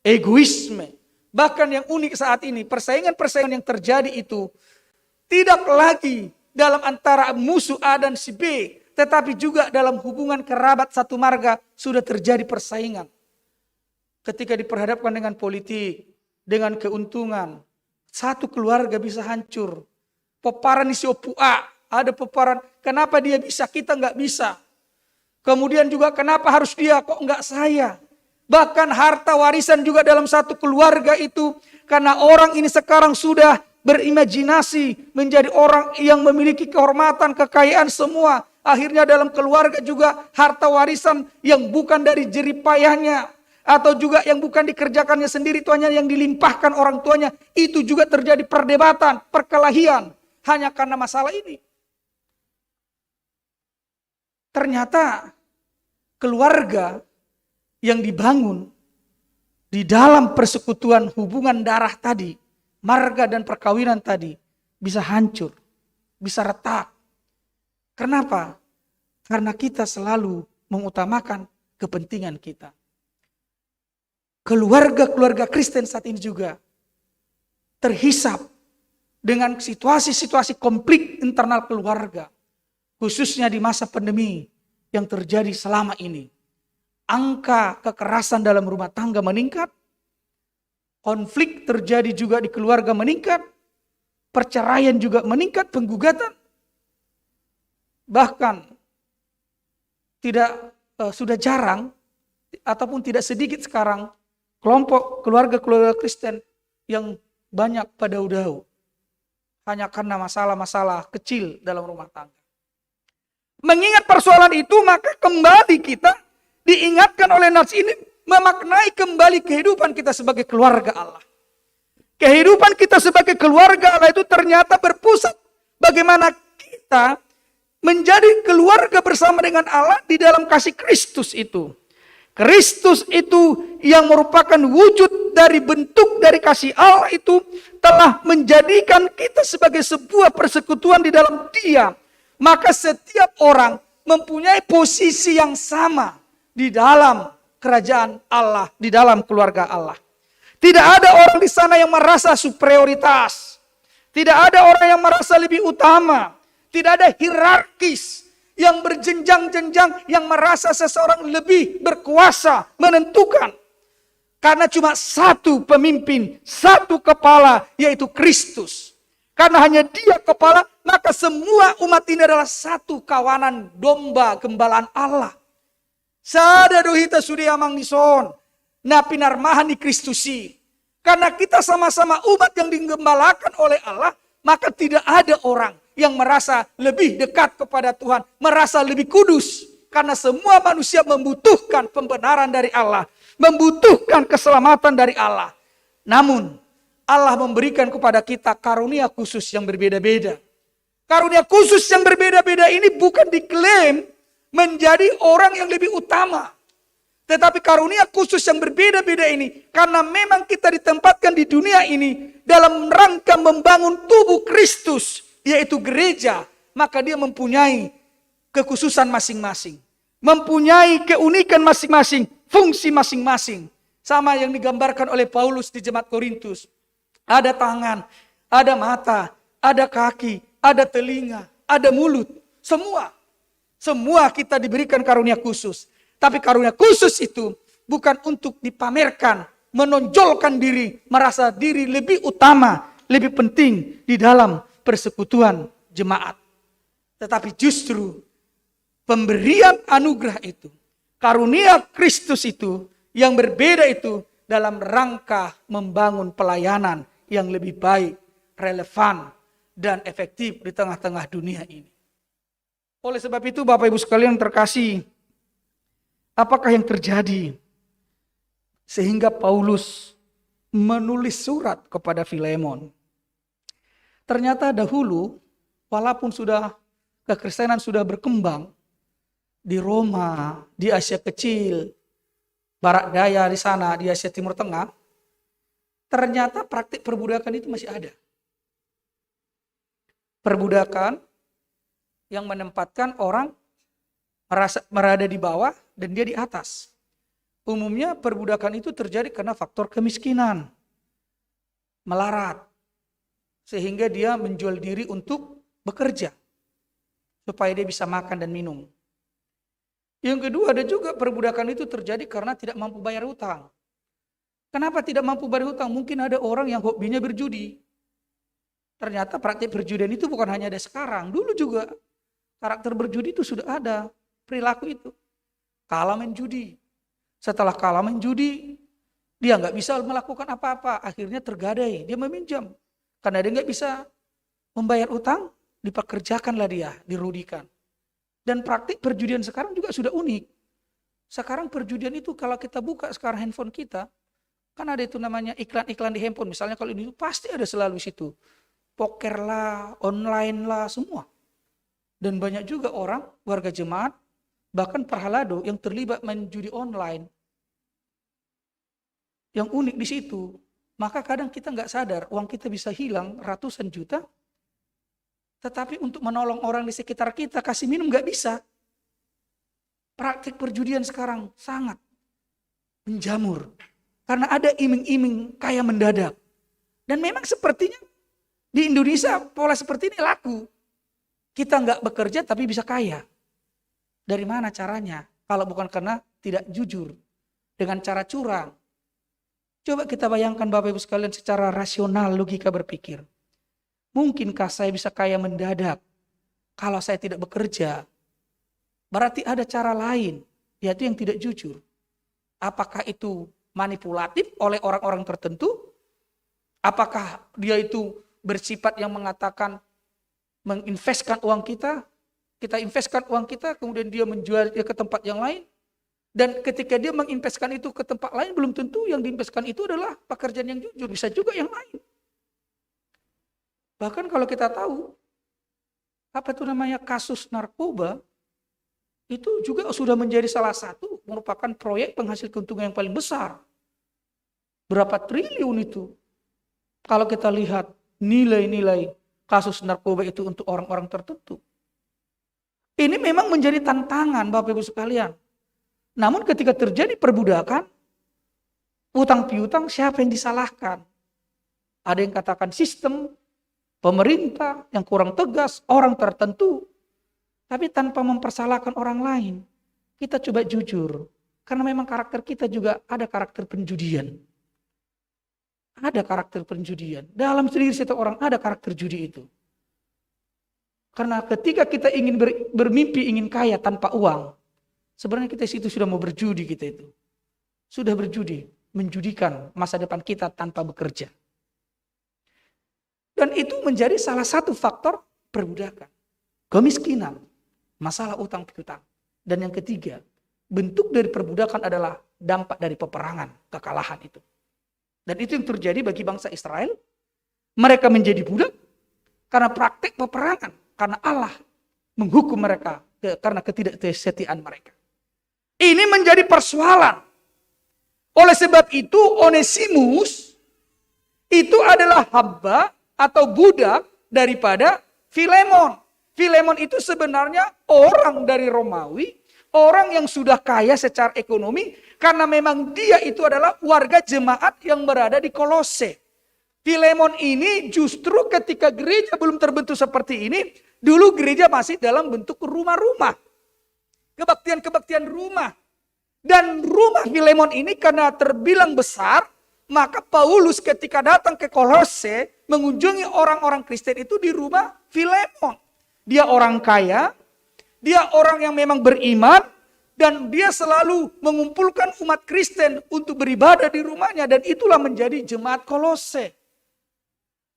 egoisme. Bahkan yang unik saat ini, persaingan-persaingan yang terjadi itu tidak lagi dalam antara musuh A dan si B, tetapi juga dalam hubungan kerabat satu marga sudah terjadi persaingan. Ketika diperhadapkan dengan politik, dengan keuntungan, satu keluarga bisa hancur. Peparan isi opu A, ada peparan, kenapa dia bisa, kita nggak bisa. Kemudian juga kenapa harus dia, kok nggak saya. Bahkan harta warisan juga dalam satu keluarga itu, karena orang ini sekarang sudah berimajinasi menjadi orang yang memiliki kehormatan, kekayaan semua. Akhirnya dalam keluarga juga harta warisan yang bukan dari jeripayahnya, atau juga yang bukan dikerjakannya sendiri, tuanya yang dilimpahkan orang tuanya, itu juga terjadi perdebatan, perkelahian, hanya karena masalah ini. Ternyata keluarga yang dibangun di dalam persekutuan hubungan darah tadi, marga dan perkawinan tadi, bisa hancur, bisa retak. Kenapa? Karena kita selalu mengutamakan kepentingan kita. Keluarga-keluarga Kristen saat ini juga terhisap dengan situasi-situasi konflik internal keluarga. Khususnya di masa pandemi yang terjadi selama ini. Angka kekerasan dalam rumah tangga meningkat. Konflik terjadi juga di keluarga meningkat. Perceraian juga meningkat, penggugatan. Bahkan sudah jarang ataupun tidak sedikit sekarang kelompok keluarga-keluarga Kristen yang banyak padau-dau. Hanya karena masalah-masalah kecil dalam rumah tangga. Mengingat persoalan itu, maka kembali kita diingatkan oleh nats ini memaknai kembali kehidupan kita sebagai keluarga Allah. Kehidupan kita sebagai keluarga Allah itu ternyata berpusat bagaimana kita menjadi keluarga bersama dengan Allah di dalam kasih Kristus itu. Kristus itu yang merupakan wujud dari bentuk dari kasih Allah itu telah menjadikan kita sebagai sebuah persekutuan di dalam Dia. Maka setiap orang mempunyai posisi yang sama di dalam kerajaan Allah, di dalam keluarga Allah. Tidak ada orang di sana yang merasa superioritas. Tidak ada orang yang merasa lebih utama. Tidak ada hierarkis yang berjenjang-jenjang yang merasa seseorang lebih berkuasa menentukan. Karena cuma satu pemimpin, satu kepala, yaitu Kristus. Karena hanya Dia kepala, maka semua umat ini adalah satu kawanan domba gembalaan Allah. Sada dohita sudia mangison, napi narmahan di Kristusi. Karena kita sama-sama umat yang digembalakan oleh Allah, maka tidak ada orang yang merasa lebih dekat kepada Tuhan, merasa lebih kudus. Karena semua manusia membutuhkan pembenaran dari Allah, membutuhkan keselamatan dari Allah. Namun, Allah memberikan kepada kita karunia khusus yang berbeda-beda. Karunia khusus yang berbeda-beda ini bukan diklaim menjadi orang yang lebih utama. Tetapi karunia khusus yang berbeda-beda ini, karena memang kita ditempatkan di dunia ini dalam rangka membangun tubuh Kristus, yaitu gereja, maka dia mempunyai kekhususan masing-masing. Mempunyai keunikan masing-masing, fungsi masing-masing. Sama yang digambarkan oleh Paulus di jemaat Korintus. Ada tangan, ada mata, ada kaki, ada telinga, ada mulut. Semua kita diberikan karunia khusus. Tapi karunia khusus itu bukan untuk dipamerkan, menonjolkan diri, merasa diri lebih utama, lebih penting di dalam persekutuan jemaat. Tetapi justru pemberian anugerah itu, karunia Kristus itu, yang berbeda itu dalam rangka membangun pelayanan yang lebih baik, relevan, dan efektif di tengah-tengah dunia ini. Oleh sebab itu Bapak Ibu sekalian terkasih, apakah yang terjadi sehingga Paulus menulis surat kepada Filemon? Ternyata dahulu, walaupun kekristenan sudah berkembang di Roma, di Asia Kecil, Barat Daya di sana, di Asia Timur Tengah, ternyata praktik perbudakan itu masih ada. Perbudakan yang menempatkan orang berada di bawah dan dia di atas. Umumnya perbudakan itu terjadi karena faktor kemiskinan, melarat, sehingga dia menjual diri untuk bekerja supaya dia bisa makan dan minum. Yang kedua, ada juga perbudakan itu terjadi karena tidak mampu bayar hutang. Kenapa tidak mampu bayar hutang? Mungkin ada orang yang hobinya berjudi. Ternyata praktik perjudian itu bukan hanya ada sekarang, dulu juga karakter berjudi itu sudah ada, perilaku itu. Kalah main judi. Setelah kalah main judi, dia nggak bisa melakukan apa-apa. Akhirnya tergadai, dia meminjam. Karena dia nggak bisa membayar utang, dipekerjakanlah dia, dirugikan. Dan praktik perjudian sekarang juga sudah unik. Sekarang perjudian itu kalau kita buka sekarang handphone kita, kan ada itu namanya iklan-iklan di handphone. Misalnya kalau ini pasti ada selalu situ. Poker lah, online lah, semua. Dan banyak juga orang, warga jemaat, bahkan perhalado yang terlibat main judi online. Yang unik di situ, maka kadang kita nggak sadar uang kita bisa hilang ratusan juta, tetapi untuk menolong orang di sekitar kita kasih minum nggak bisa. Praktik perjudian sekarang sangat menjamur karena ada iming-iming kaya mendadak. Dan memang sepertinya di Indonesia pola seperti ini laku. Kita nggak bekerja tapi bisa kaya. Dari mana caranya? Kalau bukan karena tidak jujur. Dengan cara curang. Coba kita bayangkan Bapak Ibu sekalian secara rasional, logika berpikir. Mungkinkah saya bisa kaya mendadak kalau saya tidak bekerja? Berarti ada cara lain, yaitu yang tidak jujur. Apakah itu manipulatif oleh orang-orang tertentu? Apakah dia itu bersifat yang mengatakan menginvestkan uang kita investkan uang kita, kemudian dia menjual ke tempat yang lain. Dan ketika dia menginvestkan itu ke tempat lain, belum tentu yang diinvestkan itu adalah pekerjaan yang jujur. Bisa juga yang lain. Bahkan kalau kita tahu, kasus narkoba, itu juga sudah menjadi salah satu, merupakan proyek penghasil keuntungan yang paling besar. Berapa triliun itu? Kalau kita lihat nilai-nilai kasus narkoba itu untuk orang-orang tertentu. Ini memang menjadi tantangan Bapak Ibu sekalian. Namun ketika terjadi perbudakan, utang piutang siapa yang disalahkan? Ada yang katakan sistem, pemerintah yang kurang tegas, orang tertentu. Tapi tanpa mempersalahkan orang lain, kita coba jujur. Karena memang karakter kita juga ada karakter penjudian. Ada karakter penjudian. Dalam diri setiap orang ada karakter judi itu. Karena ketika kita ingin bermimpi, ingin kaya tanpa uang, sebenarnya kita situ sudah mau berjudi kita itu. Sudah berjudi, menjudikan masa depan kita tanpa bekerja. Dan itu menjadi salah satu faktor perbudakan. Kemiskinan, masalah utang piutang. Dan yang ketiga, bentuk dari perbudakan adalah dampak dari peperangan, kekalahan itu. Dan itu yang terjadi bagi bangsa Israel. Mereka menjadi budak karena praktik peperangan. karena Allah menghukum mereka karena ketidaksetiaan mereka. Ini menjadi persoalan. Oleh sebab itu Onesimus itu adalah hamba atau budak daripada Filemon. Filemon itu sebenarnya orang dari Romawi, orang yang sudah kaya secara ekonomi, karena memang dia itu adalah warga jemaat yang berada di Kolose. Filemon ini justru ketika gereja belum terbentuk seperti ini, dulu gereja masih dalam bentuk rumah-rumah. Kebaktian-kebaktian rumah. Dan rumah Filemon ini karena terbilang besar, maka Paulus ketika datang ke Kolose, mengunjungi orang-orang Kristen itu di rumah Filemon. Dia orang kaya, dia orang yang memang beriman, dan dia selalu mengumpulkan umat Kristen untuk beribadah di rumahnya. Dan itulah menjadi jemaat Kolose.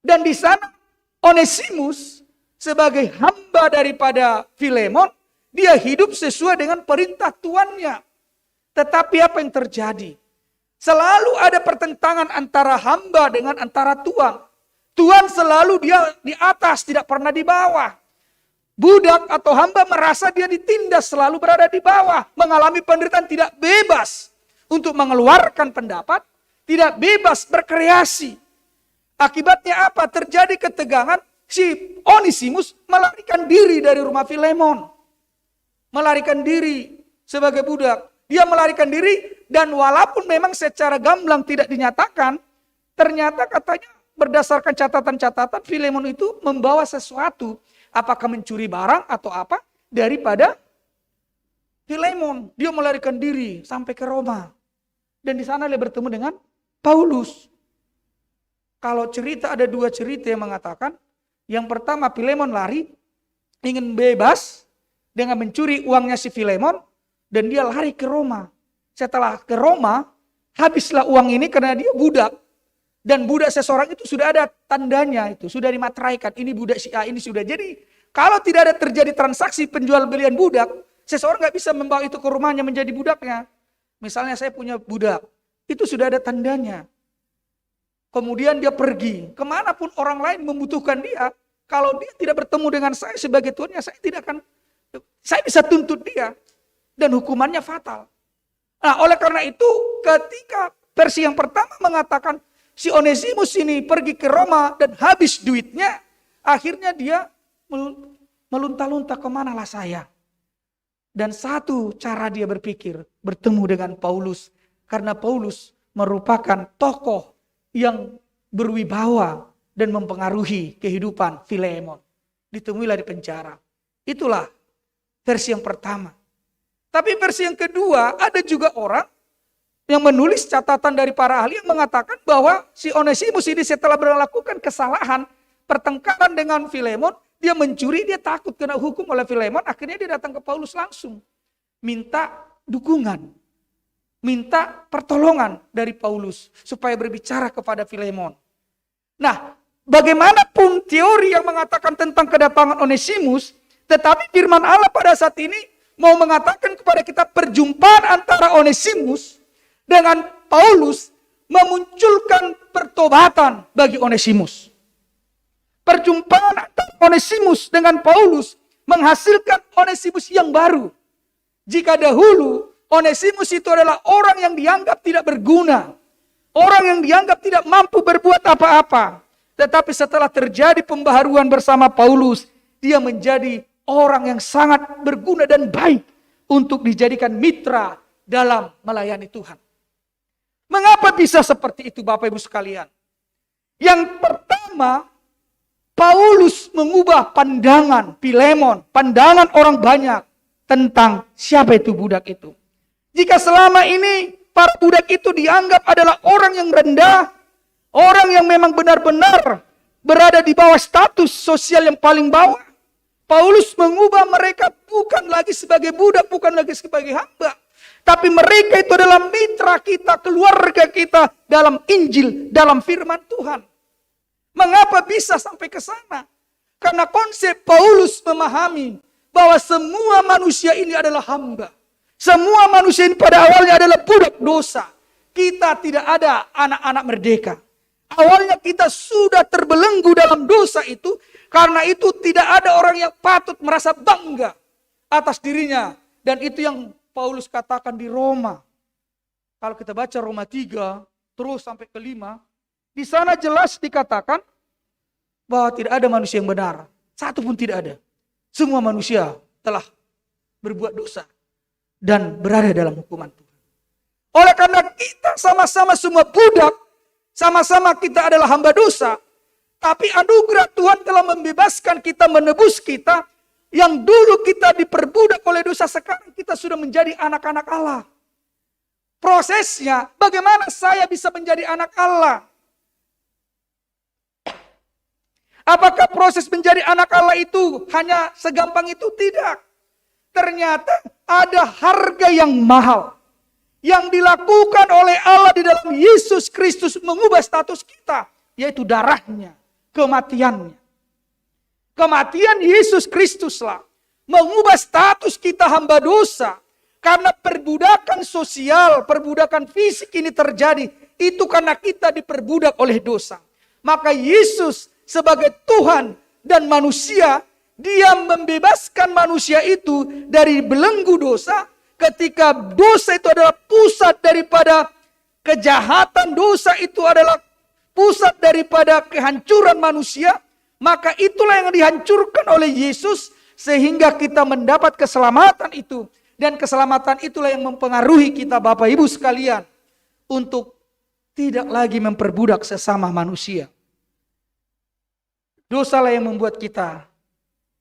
Dan di sana Onesimus sebagai hamba daripada Filemon, dia hidup sesuai dengan perintah tuannya. Tetapi apa yang terjadi? Selalu ada pertentangan antara hamba dengan antara tuan. Tuan selalu dia di atas, tidak pernah di bawah. Budak atau hamba merasa dia ditindas, selalu berada di bawah. Mengalami penderitaan, tidak bebas untuk mengeluarkan pendapat, tidak bebas berkreasi. Akibatnya apa? Terjadi ketegangan, si Onesimus melarikan diri dari rumah Filemon. Melarikan diri sebagai budak. Dia melarikan diri dan walaupun memang secara gamblang tidak dinyatakan, ternyata katanya berdasarkan catatan-catatan Filemon itu membawa sesuatu. Apakah mencuri barang atau apa daripada Filemon. Dia melarikan diri sampai ke Roma. Dan di sana dia bertemu dengan Paulus. Kalau cerita ada dua cerita yang mengatakan, yang pertama Filemon lari, ingin bebas dengan mencuri uangnya si Filemon, dan dia lari ke Roma. Setelah ke Roma, habislah uang ini karena dia budak. Dan budak seseorang itu sudah ada tandanya, itu sudah dimateraikan. Ini budak si A, ini sudah. Jadi kalau tidak ada terjadi transaksi penjual belian budak, seseorang nggak bisa membawa itu ke rumahnya menjadi budaknya. Misalnya saya punya budak, itu sudah ada tandanya. Kemudian dia pergi, kemanapun orang lain membutuhkan dia. Kalau dia tidak bertemu dengan saya sebagai tuannya, saya bisa tuntut dia. Dan hukumannya fatal. Nah, oleh karena itu ketika versi yang pertama mengatakan si Onesimus ini pergi ke Roma dan habis duitnya, akhirnya dia melunta-lunta, kemanalah saya. Dan satu cara dia berpikir, bertemu dengan Paulus. Karena Paulus merupakan tokoh yang berwibawa dan mempengaruhi kehidupan Filemon. Ditemuilah di penjara. Itulah versi yang pertama. Tapi versi yang kedua, ada juga orang yang menulis catatan dari para ahli yang mengatakan bahwa si Onesimus ini setelah melakukan kesalahan, pertengkaran dengan Filemon, dia mencuri, dia takut kena hukum oleh Filemon, akhirnya dia datang ke Paulus langsung. Minta dukungan, minta pertolongan dari Paulus supaya berbicara kepada Filemon. Nah, bagaimanapun teori yang mengatakan tentang kedatangan Onesimus, tetapi firman Allah pada saat ini mau mengatakan kepada kita perjumpaan antara Onesimus dengan Paulus memunculkan pertobatan bagi Onesimus. Perjumpaan antara Onesimus dengan Paulus menghasilkan Onesimus yang baru. Jika dahulu Onesimus itu adalah orang yang dianggap tidak berguna, orang yang dianggap tidak mampu berbuat apa-apa. Tetapi setelah terjadi pembaharuan bersama Paulus, dia menjadi orang yang sangat berguna dan baik untuk dijadikan mitra dalam melayani Tuhan. Mengapa bisa seperti itu Bapak Ibu sekalian? Yang pertama, Paulus mengubah pandangan Filemon, pandangan orang banyak tentang siapa itu budak itu. Jika selama ini para budak itu dianggap adalah orang yang rendah, orang yang memang benar-benar berada di bawah status sosial yang paling bawah, Paulus mengubah mereka bukan lagi sebagai budak, bukan lagi sebagai hamba. Tapi mereka itu adalah mitra kita, keluarga kita dalam Injil, dalam firman Tuhan. Mengapa bisa sampai ke sana? Karena konsep Paulus memahami bahwa semua manusia ini adalah hamba. Semua manusia ini pada awalnya adalah budak dosa. Kita tidak ada anak-anak merdeka. Awalnya kita sudah terbelenggu dalam dosa itu. Karena itu tidak ada orang yang patut merasa bangga atas dirinya. Dan itu yang Paulus katakan di Roma. Kalau kita baca Roma 3 terus sampai ke 5. Di sana jelas dikatakan bahwa tidak ada manusia yang benar. Satu pun tidak ada. Semua manusia telah berbuat dosa dan berada dalam hukuman Tuhan. Oleh karena kita sama-sama semua budak, sama-sama kita adalah hamba dosa, tapi anugerah Tuhan telah membebaskan kita, menebus kita. Yang dulu kita diperbudak oleh dosa, sekarang kita sudah menjadi anak-anak Allah. Prosesnya, bagaimana saya bisa menjadi anak Allah? Apakah proses menjadi anak Allah itu hanya segampang itu? Tidak. Ternyata ada harga yang mahal yang dilakukan oleh Allah di dalam Yesus Kristus mengubah status kita, yaitu darahnya, kematiannya. Kematian Yesus Kristuslah mengubah status kita hamba dosa. Karena perbudakan sosial, perbudakan fisik ini terjadi, itu karena kita diperbudak oleh dosa. Maka Yesus sebagai Tuhan dan manusia, Dia membebaskan manusia itu dari belenggu dosa. Ketika dosa itu adalah pusat daripada kejahatan, dosa itu adalah pusat daripada kehancuran manusia, maka itulah yang dihancurkan oleh Yesus sehingga kita mendapat keselamatan itu. Dan keselamatan itulah yang mempengaruhi kita Bapak Ibu sekalian untuk tidak lagi memperbudak sesama manusia. Dosalah yang membuat kita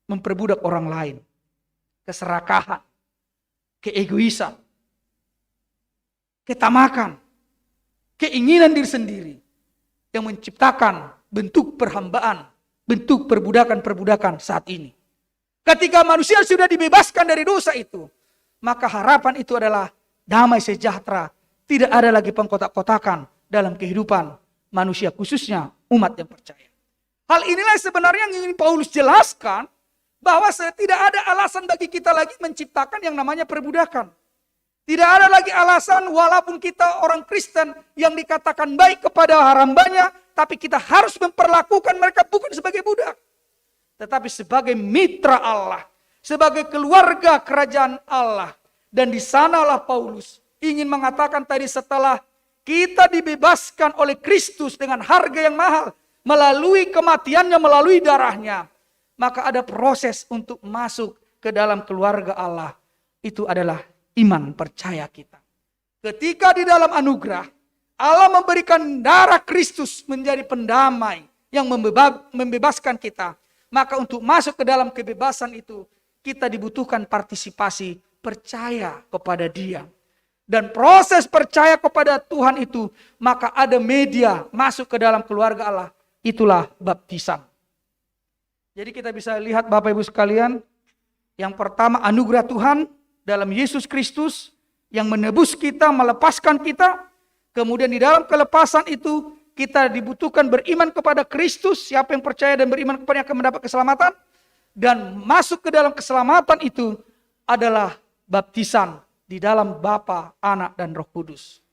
memperbudak orang lain. Keserakahan, keegoisan, ketamakan, keinginan diri sendiri yang menciptakan bentuk perhambaan, bentuk perbudakan-perbudakan saat ini. Ketika manusia sudah dibebaskan dari dosa itu, maka harapan itu adalah damai sejahtera. Tidak ada lagi pengkotak-kotakan dalam kehidupan manusia, khususnya umat yang percaya. Hal inilah sebenarnya yang ingin Paulus jelaskan, bahwa tidak ada alasan bagi kita lagi menciptakan yang namanya perbudakan. Tidak ada lagi alasan walaupun kita orang Kristen yang dikatakan baik kepada hambanya, tapi kita harus memperlakukan mereka bukan sebagai budak, tetapi sebagai mitra Allah, sebagai keluarga kerajaan Allah. Dan di sanalah Paulus ingin mengatakan tadi, setelah kita dibebaskan oleh Kristus dengan harga yang mahal, melalui kematiannya, melalui darahnya, maka ada proses untuk masuk ke dalam keluarga Allah. Itu adalah iman percaya kita. Ketika di dalam anugerah, Allah memberikan darah Kristus menjadi pendamai yang membebaskan kita. Maka untuk masuk ke dalam kebebasan itu, kita dibutuhkan partisipasi percaya kepada Dia. Dan proses percaya kepada Tuhan itu, maka ada media masuk ke dalam keluarga Allah. Itulah baptisan. Jadi kita bisa lihat Bapak Ibu sekalian, yang pertama anugerah Tuhan dalam Yesus Kristus yang menebus kita, melepaskan kita. Kemudian di dalam kelepasan itu kita dibutuhkan beriman kepada Kristus. Siapa yang percaya dan beriman kepadanya akan mendapat keselamatan. Dan masuk ke dalam keselamatan itu adalah baptisan di dalam Bapa, Anak, dan Roh Kudus.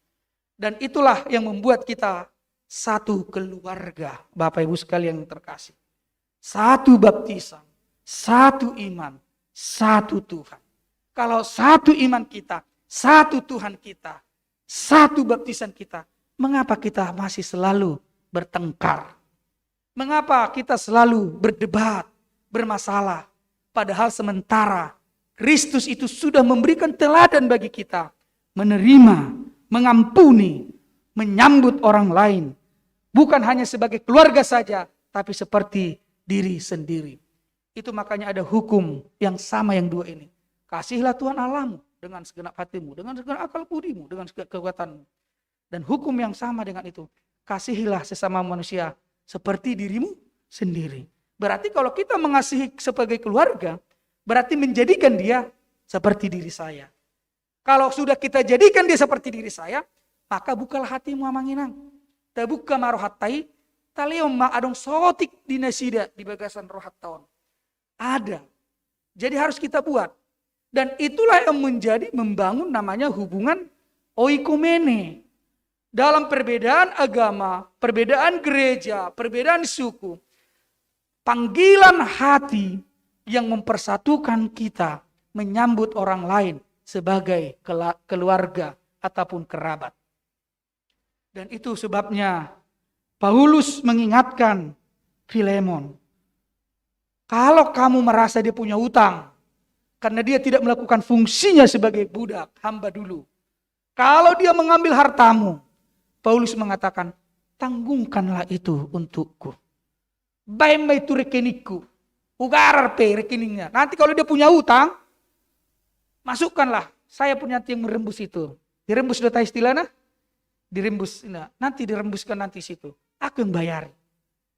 Dan itulah yang membuat kita satu keluarga, Bapak Ibu sekalian yang terkasih. Satu baptisan, satu iman, satu Tuhan. Kalau satu iman kita, satu Tuhan kita, satu baptisan kita, mengapa kita masih selalu bertengkar? Mengapa kita selalu berdebat, bermasalah? Padahal sementara Kristus itu sudah memberikan teladan bagi kita. Menerima, mengampuni, menyambut orang lain. Bukan hanya sebagai keluarga saja, tapi seperti diri sendiri. Itu makanya ada hukum yang sama yang dua ini. Kasihlah Tuhan Allahmu dengan segenap hatimu, dengan segenap akal budimu, dengan segala kekuatanmu. Dan hukum yang sama dengan itu, kasihilah sesama manusia seperti dirimu sendiri. Berarti kalau kita mengasihi sebagai keluarga, berarti menjadikan dia seperti diri saya. Kalau sudah kita jadikan dia seperti diri saya, maka bukalah hatimu amanginang. Tabuka marohatai, taliom ma'adong sotik dinasida di bagasan rohat tahun. Ada. Jadi harus kita buat. Dan itulah yang menjadi membangun namanya hubungan oikomene. dalam perbedaan agama, perbedaan gereja, perbedaan suku, panggilan hati yang mempersatukan kita menyambut orang lain sebagai keluarga ataupun kerabat. Dan itu sebabnya Paulus mengingatkan Filemon, kalau kamu merasa dia punya utang, karena dia tidak melakukan fungsinya sebagai budak, hamba dulu. Kalau dia mengambil hartamu, Paulus mengatakan, tanggungkanlah itu untukku. Bayar itu rekeningku. Ugarar rekeningnya. Nanti kalau dia punya utang, masukkanlah. Saya punya yang merembus itu. Dirembus data istilahnya? Dirembus. Nah, nanti dirembuskan nanti situ. Aku yang bayar.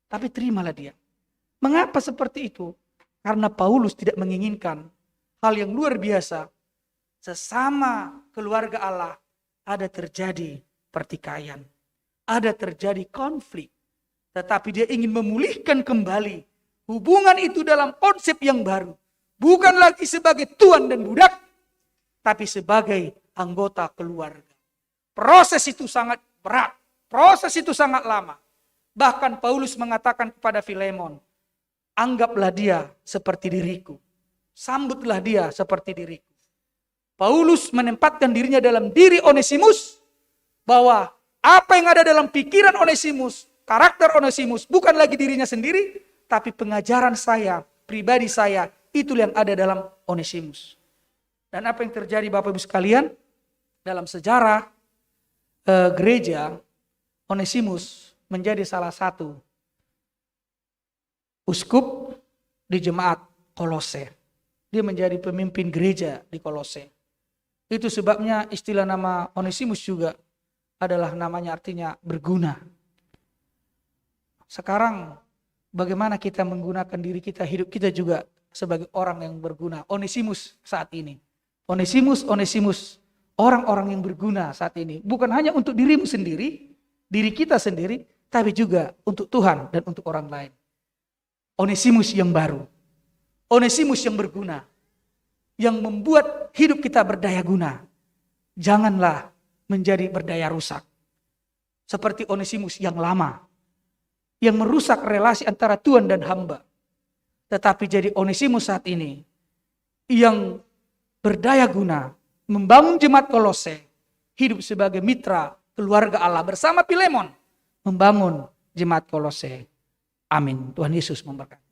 Tapi terimalah dia. Mengapa seperti itu? Karena Paulus tidak menginginkan hal yang luar biasa. Sesama keluarga Allah ada terjadi pertikaian. Ada terjadi konflik. Tetapi dia ingin memulihkan kembali hubungan itu dalam konsep yang baru. Bukan lagi sebagai tuan dan budak, tapi sebagai anggota keluarga. Proses itu sangat berat. Proses itu sangat lama. Bahkan Paulus mengatakan kepada Filemon, anggaplah dia seperti diriku. Sambutlah dia seperti diriku. Paulus menempatkan dirinya dalam diri Onesimus, bahwa apa yang ada dalam pikiran Onesimus, karakter Onesimus, bukan lagi dirinya sendiri, tapi pengajaran saya, pribadi saya, itu yang ada dalam Onesimus. Dan apa yang terjadi Bapak Ibu sekalian, dalam sejarah gereja, Onesimus menjadi salah satu uskup di jemaat Kolose. Dia menjadi pemimpin gereja di Kolose. Itu sebabnya istilah nama Onesimus juga adalah namanya artinya berguna. Sekarang bagaimana kita menggunakan diri kita, hidup kita juga sebagai orang yang berguna. Onesimus saat ini. Onesimus. Orang-orang yang berguna saat ini. Bukan hanya untuk dirimu sendiri, diri kita sendiri, tapi juga untuk Tuhan dan untuk orang lain. Onesimus yang baru. Onesimus yang berguna. Yang membuat hidup kita berdaya guna. Janganlah menjadi berdaya rusak. Seperti Onesimus yang lama. Yang merusak relasi antara Tuhan dan hamba. Tetapi jadi Onesimus saat ini. Yang berdaya guna. Membangun jemaat Kolose. Hidup sebagai mitra keluarga Allah bersama Filemon. Membangun jemaat Kolose. Amin. Tuhan Yesus memberkati.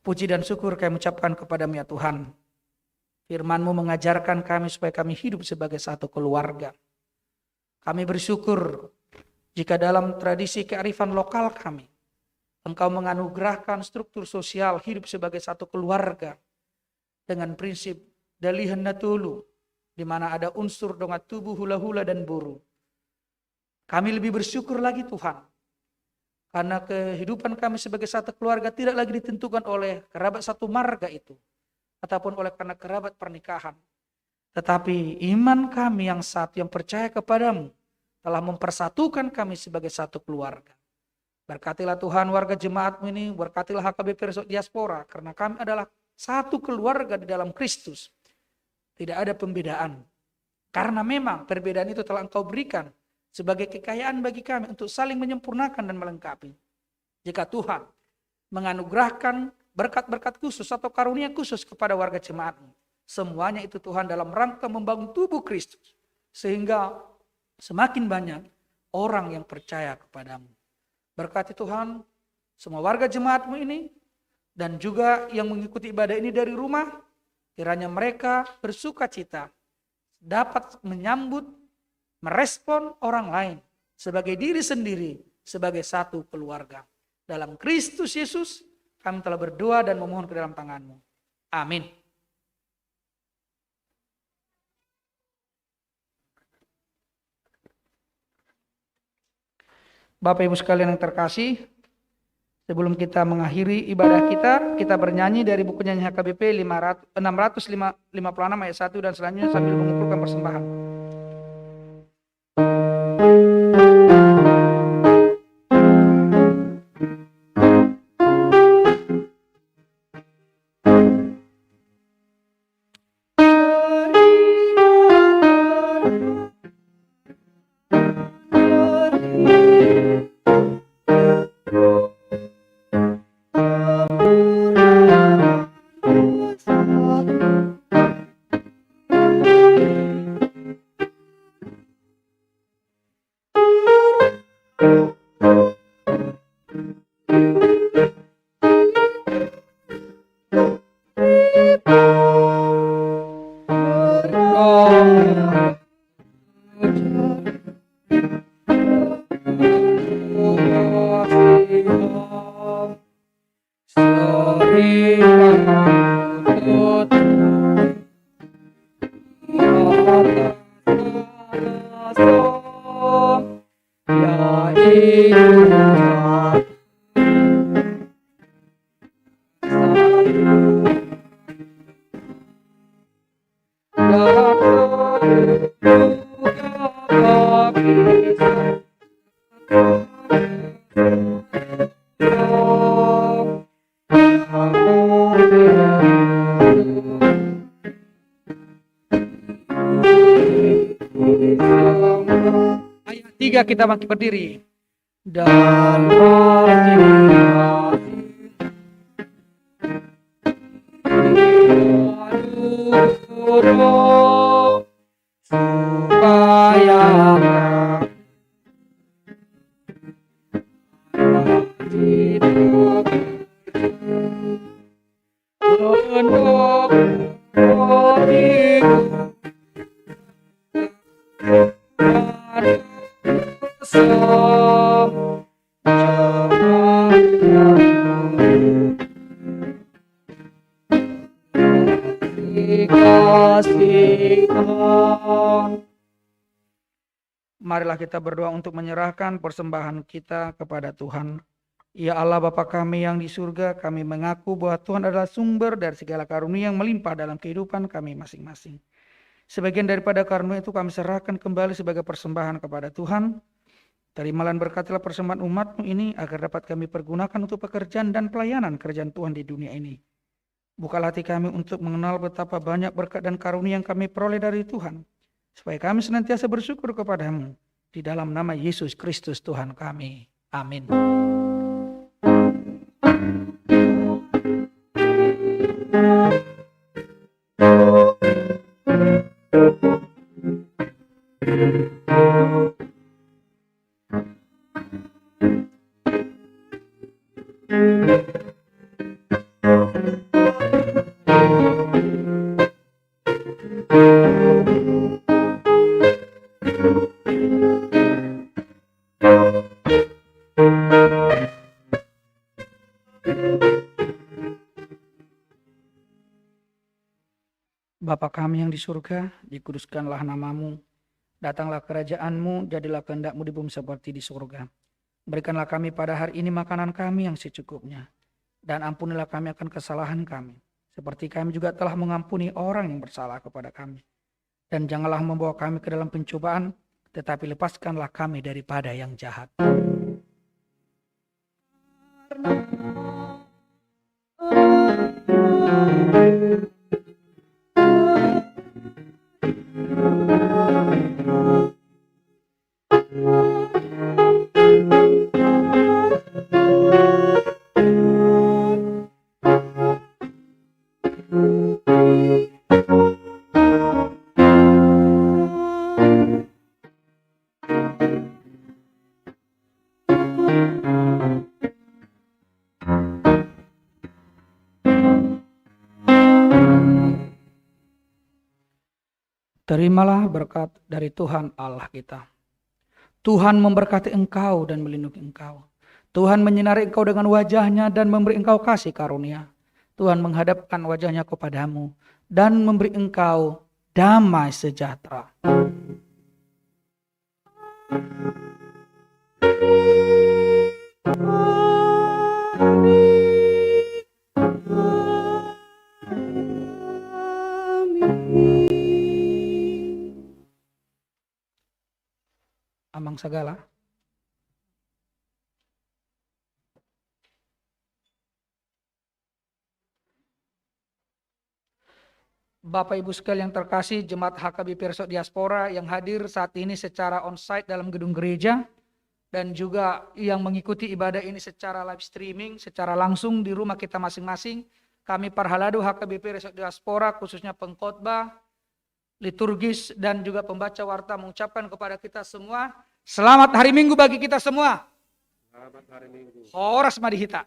Puji dan syukur kami ucapkan kepadamu ya Tuhan. Firman-Mu mengajarkan kami supaya kami hidup sebagai satu keluarga. Kami bersyukur jika dalam tradisi kearifan lokal kami, Engkau menganugerahkan struktur sosial hidup sebagai satu keluarga dengan prinsip dalihan natulu, di mana ada unsur dongat tubuh, hula-hula dan buru. Kami lebih bersyukur lagi Tuhan, karena kehidupan kami sebagai satu keluarga tidak lagi ditentukan oleh kerabat satu marga itu, ataupun oleh karena kerabat pernikahan. Tetapi iman kami yang satu, yang percaya kepadamu, telah mempersatukan kami sebagai satu keluarga. Berkatilah Tuhan warga jemaat-Mu ini, berkatilah HKBP Resort Diaspora, karena kami adalah satu keluarga di dalam Kristus. Tidak ada pembedaan. Karena memang perbedaan itu telah Engkau berikan sebagai kekayaan bagi kami untuk saling menyempurnakan dan melengkapi. Jika Tuhan menganugerahkan berkat-berkat khusus atau karunia khusus kepada warga jemaat-Mu, semuanya itu Tuhan dalam rangka membangun tubuh Kristus. Sehingga semakin banyak orang yang percaya kepadamu. Berkati Tuhan semua warga jemaat-Mu ini dan juga yang mengikuti ibadah ini dari rumah. Kiranya mereka bersuka cita, dapat menyambut, merespon orang lain sebagai diri sendiri, sebagai satu keluarga. Dalam Kristus Yesus, kami telah berdoa dan memohon ke dalam tangan-Mu. Amin. Bapak Ibu sekalian yang terkasih, sebelum kita mengakhiri ibadah kita bernyanyi dari buku nyanyi HKBP 656 ayat 1 dan selanjutnya sambil mengumpulkan persembahan. Ayat 3 kita bangkit berdiri. Dan supaya marilah kita berdoa untuk menyerahkan persembahan kita kepada Tuhan. Ya Allah Bapa kami yang di surga, kami mengaku bahwa Tuhan adalah sumber dari segala karunia yang melimpah dalam kehidupan kami masing-masing. Sebagian daripada karunia itu kami serahkan kembali sebagai persembahan kepada Tuhan. Terimalah dan berkatilah persembahan umat-Mu ini agar dapat kami pergunakan untuk pekerjaan dan pelayanan kerajaan Tuhan di dunia ini. Bukalah hati kami untuk mengenal betapa banyak berkat dan karunia yang kami peroleh dari Tuhan, supaya kami senantiasa bersyukur kepada-Mu. Di dalam nama Yesus Kristus Tuhan kami. Amin. Bapa kami yang di surga, dikuduskanlah nama-Mu. Datanglah kerajaan-Mu, jadilah kehendak-Mu di bumi seperti di surga. Berikanlah kami pada hari ini makanan kami yang secukupnya. Dan ampunilah kami akan kesalahan kami, seperti kami juga telah mengampuni orang yang bersalah kepada kami. Dan janganlah membawa kami ke dalam pencobaan, tetapi lepaskanlah kami daripada yang jahat. Terimalah berkat dari Tuhan Allah kita. Tuhan memberkati engkau dan melindungi engkau. Tuhan menyinari engkau dengan wajah-Nya dan memberi engkau kasih karunia. Tuhan menghadapkan wajah-Nya kepadamu dan memberi engkau damai sejahtera. Amang segala. Bapak Ibu sekalian yang terkasih, Jemaat HKBP Resort Diaspora yang hadir saat ini secara onsite dalam gedung gereja dan juga yang mengikuti ibadah ini secara live streaming, secara langsung di rumah kita masing-masing. Kami Parhaladu HKBP Resort Diaspora khususnya pengkhotbah, liturgis dan juga pembaca warta mengucapkan kepada kita semua Selamat hari Minggu bagi kita semua. Selamat hari Minggu. Horas Madihita.